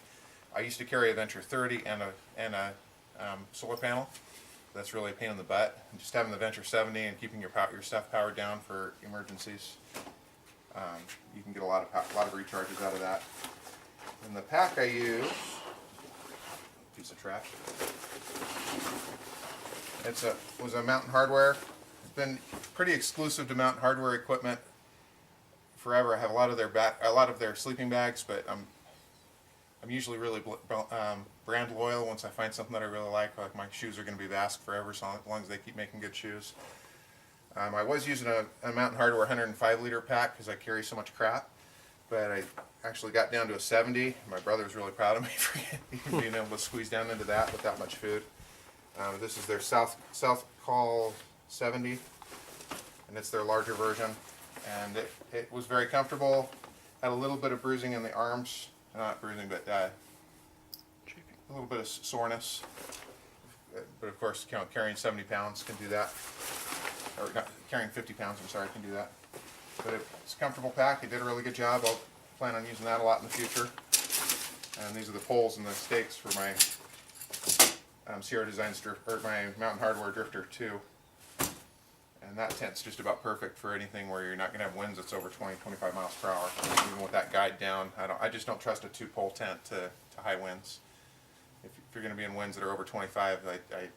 I used to carry a Venture 30 and a solar panel. That's really a pain in the butt. And just having the Venture 70 and keeping your stuff powered down for emergencies, you can get a lot of recharges out of that. And the pack I use, piece of trash. Was a Mountain Hardwear. It's been pretty exclusive to Mountain Hardwear equipment forever. I have a lot of their sleeping bags, but I'm usually really brand loyal once I find something that I really like. Like my shoes are going to be Vask forever, so long as they keep making good shoes. I was using a Mountain Hardwear 105 liter pack because I carry so much crap, but I actually got down to a 70. My brother was really proud of me for even being able to squeeze down into that with that much food. This is their South Call 70, and it's their larger version, and it was very comfortable. Had a little bit of bruising in the arms, not bruising, but a little bit of soreness. But of course, carrying 70 pounds can do that. Or not, carrying 50 pounds, I'm sorry, can do that. But it's a comfortable pack. It did a really good job. I'll plan on using that a lot in the future. And these are the poles and the stakes for my Sierra Designs or my Mountain Hardwear Drifter 2. And that tent's just about perfect for anything where you're not going to have winds that's over 20-25 miles per hour. Even with that guide down, I just don't trust a 2-pole tent to high winds. If you're going to be in winds that are over 25, I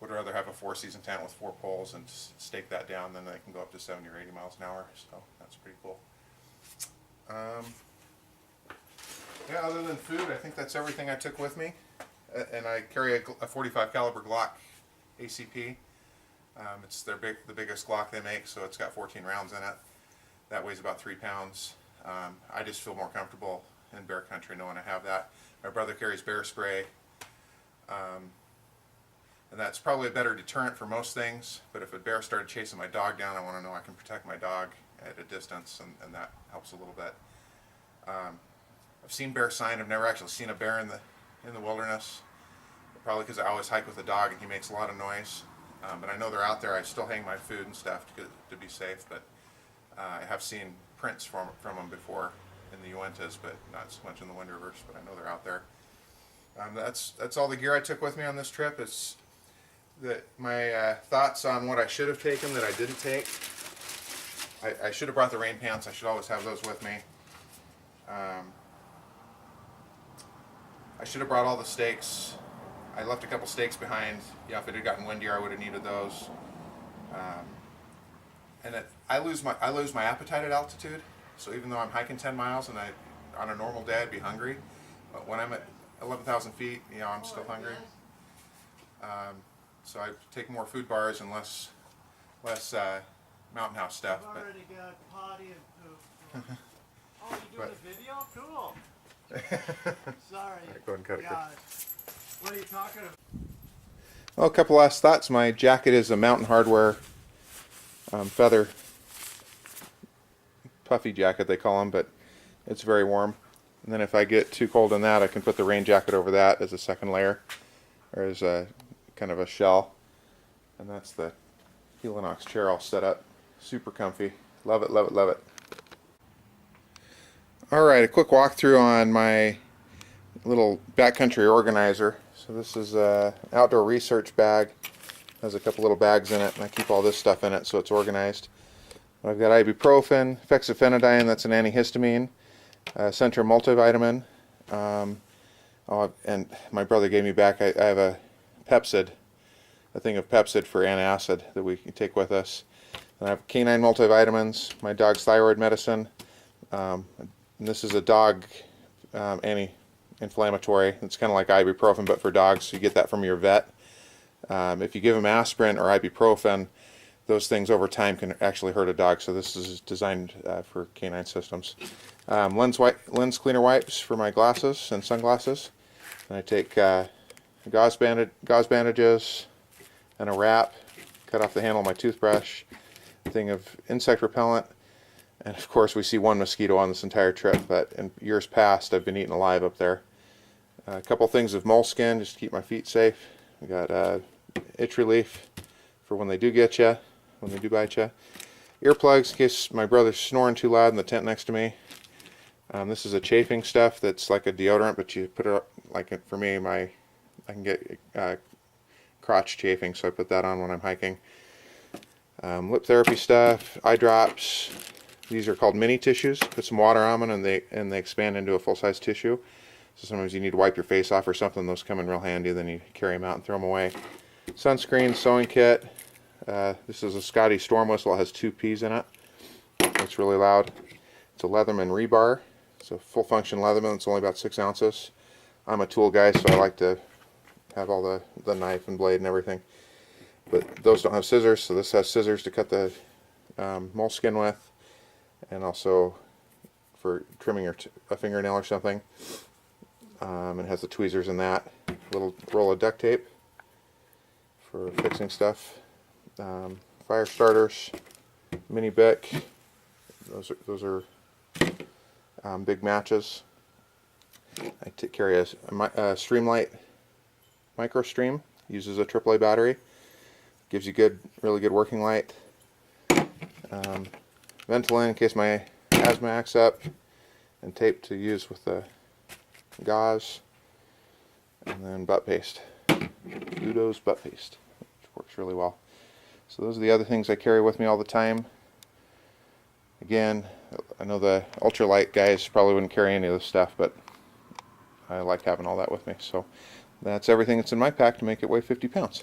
would rather have a 4-season tent with 4 poles and stake that down, then they can go up to 70 or 80 miles an hour. So that's pretty cool. Yeah, other than food, I think that's everything I took with me. And I carry a 45 caliber Glock ACP. It's the biggest Glock they make, so it's got 14 rounds in it. That weighs about 3 pounds. I just feel more comfortable in bear country knowing I have that. My brother carries bear spray, and that's probably a better deterrent for most things. But if a bear started chasing my dog down, I want to know I can protect my dog at a distance, and that helps a little bit. I've seen bear sign. I've never actually seen a bear in the wilderness, probably because I always hike with a dog and he makes a lot of noise. But I know they're out there. I still hang my food and stuff to be safe, but I have seen prints from them before in the Uintas, but not so much in the Wind Rivers, but I know they're out there. That's all the gear I took with me on this trip. It's my thoughts on what I should have taken that I didn't take. I should have brought the rain pants. I should always have those with me. I should have brought all the stakes. I left a couple stakes behind. Yeah, if it had gotten windier, I would have needed those. And I lose my appetite at altitude. So even though I'm hiking 10 miles and on a normal day I'd be hungry, but when I'm at 11,000 feet, you know, I'm still hungry. So I take more food bars and less Mountain House stuff. I've already got potty and poop. Oh, you doing a video? Cool. Sorry. Right, go ahead and cut it, Chris. Gosh. What are you talking about? Well, a couple last thoughts. My jacket is a Mountain Hardwear feather puffy jacket, they call them, but it's very warm. And then if I get too cold in that, I can put the rain jacket over that as a second layer, or as a kind of a shell. And that's the Helinox chair all set up. Super comfy. Love it, love it, love it. Alright, a quick walkthrough on my little backcountry organizer. So this is an outdoor research bag. Has a couple little bags in it, and I keep all this stuff in it so it's organized. I've got ibuprofen, fexofenadine, that's an antihistamine, Centrum multivitamin, and my brother gave me back, I have a Pepsid, a thing of Pepsid for antacid that we can take with us. And I have canine multivitamins, my dog's thyroid medicine, and this is a dog anti-inflammatory. It's kind of like ibuprofen but for dogs, so you get that from your vet. If you give them aspirin or ibuprofen, those things over time can actually hurt a dog, so this is designed for canine systems. Lens cleaner wipes for my glasses and sunglasses. And I take gauze bandages and a wrap, cut off the handle of my toothbrush, a thing of insect repellent, and of course we see one mosquito on this entire trip, but in years past I've been eaten alive up there. A couple things of moleskin just to keep my feet safe. We got itch relief for when they do get you, when they do bite you. Earplugs in case my brother's snoring too loud in the tent next to me. This is a chafing stuff that's like a deodorant, but you put it up, like for me, I can get crotch chafing, so I put that on when I'm hiking. Lip therapy stuff, eye drops. These are called mini tissues. Put some water on them and they expand into a full-size tissue. So sometimes you need to wipe your face off or something. Those come in real handy. Then you carry them out and throw them away. Sunscreen, sewing kit. This is a Scotty storm whistle. It has 2 P's in it. It's really loud. It's a Leatherman rebar. It's a full function Leatherman. It's only about 6 ounces. I'm a tool guy, so I like to have all the knife and blade and everything. But those don't have scissors, so this has scissors to cut the moleskin with, and also for trimming a fingernail or something. It has the tweezers in that. A little roll of duct tape for fixing stuff. Fire starters, mini Bic. Those are big matches. I carry a Streamlight Micro Stream. Uses a AAA battery. Gives you really good working light. Ventolin in case my asthma acts up, and tape to use with the gauze, and then butt paste. Udo's butt paste, which works really well. So those are the other things I carry with me all the time. Again, I know the ultralight guys probably wouldn't carry any of this stuff, but I like having all that with me. So that's everything that's in my pack to make it weigh 50 pounds.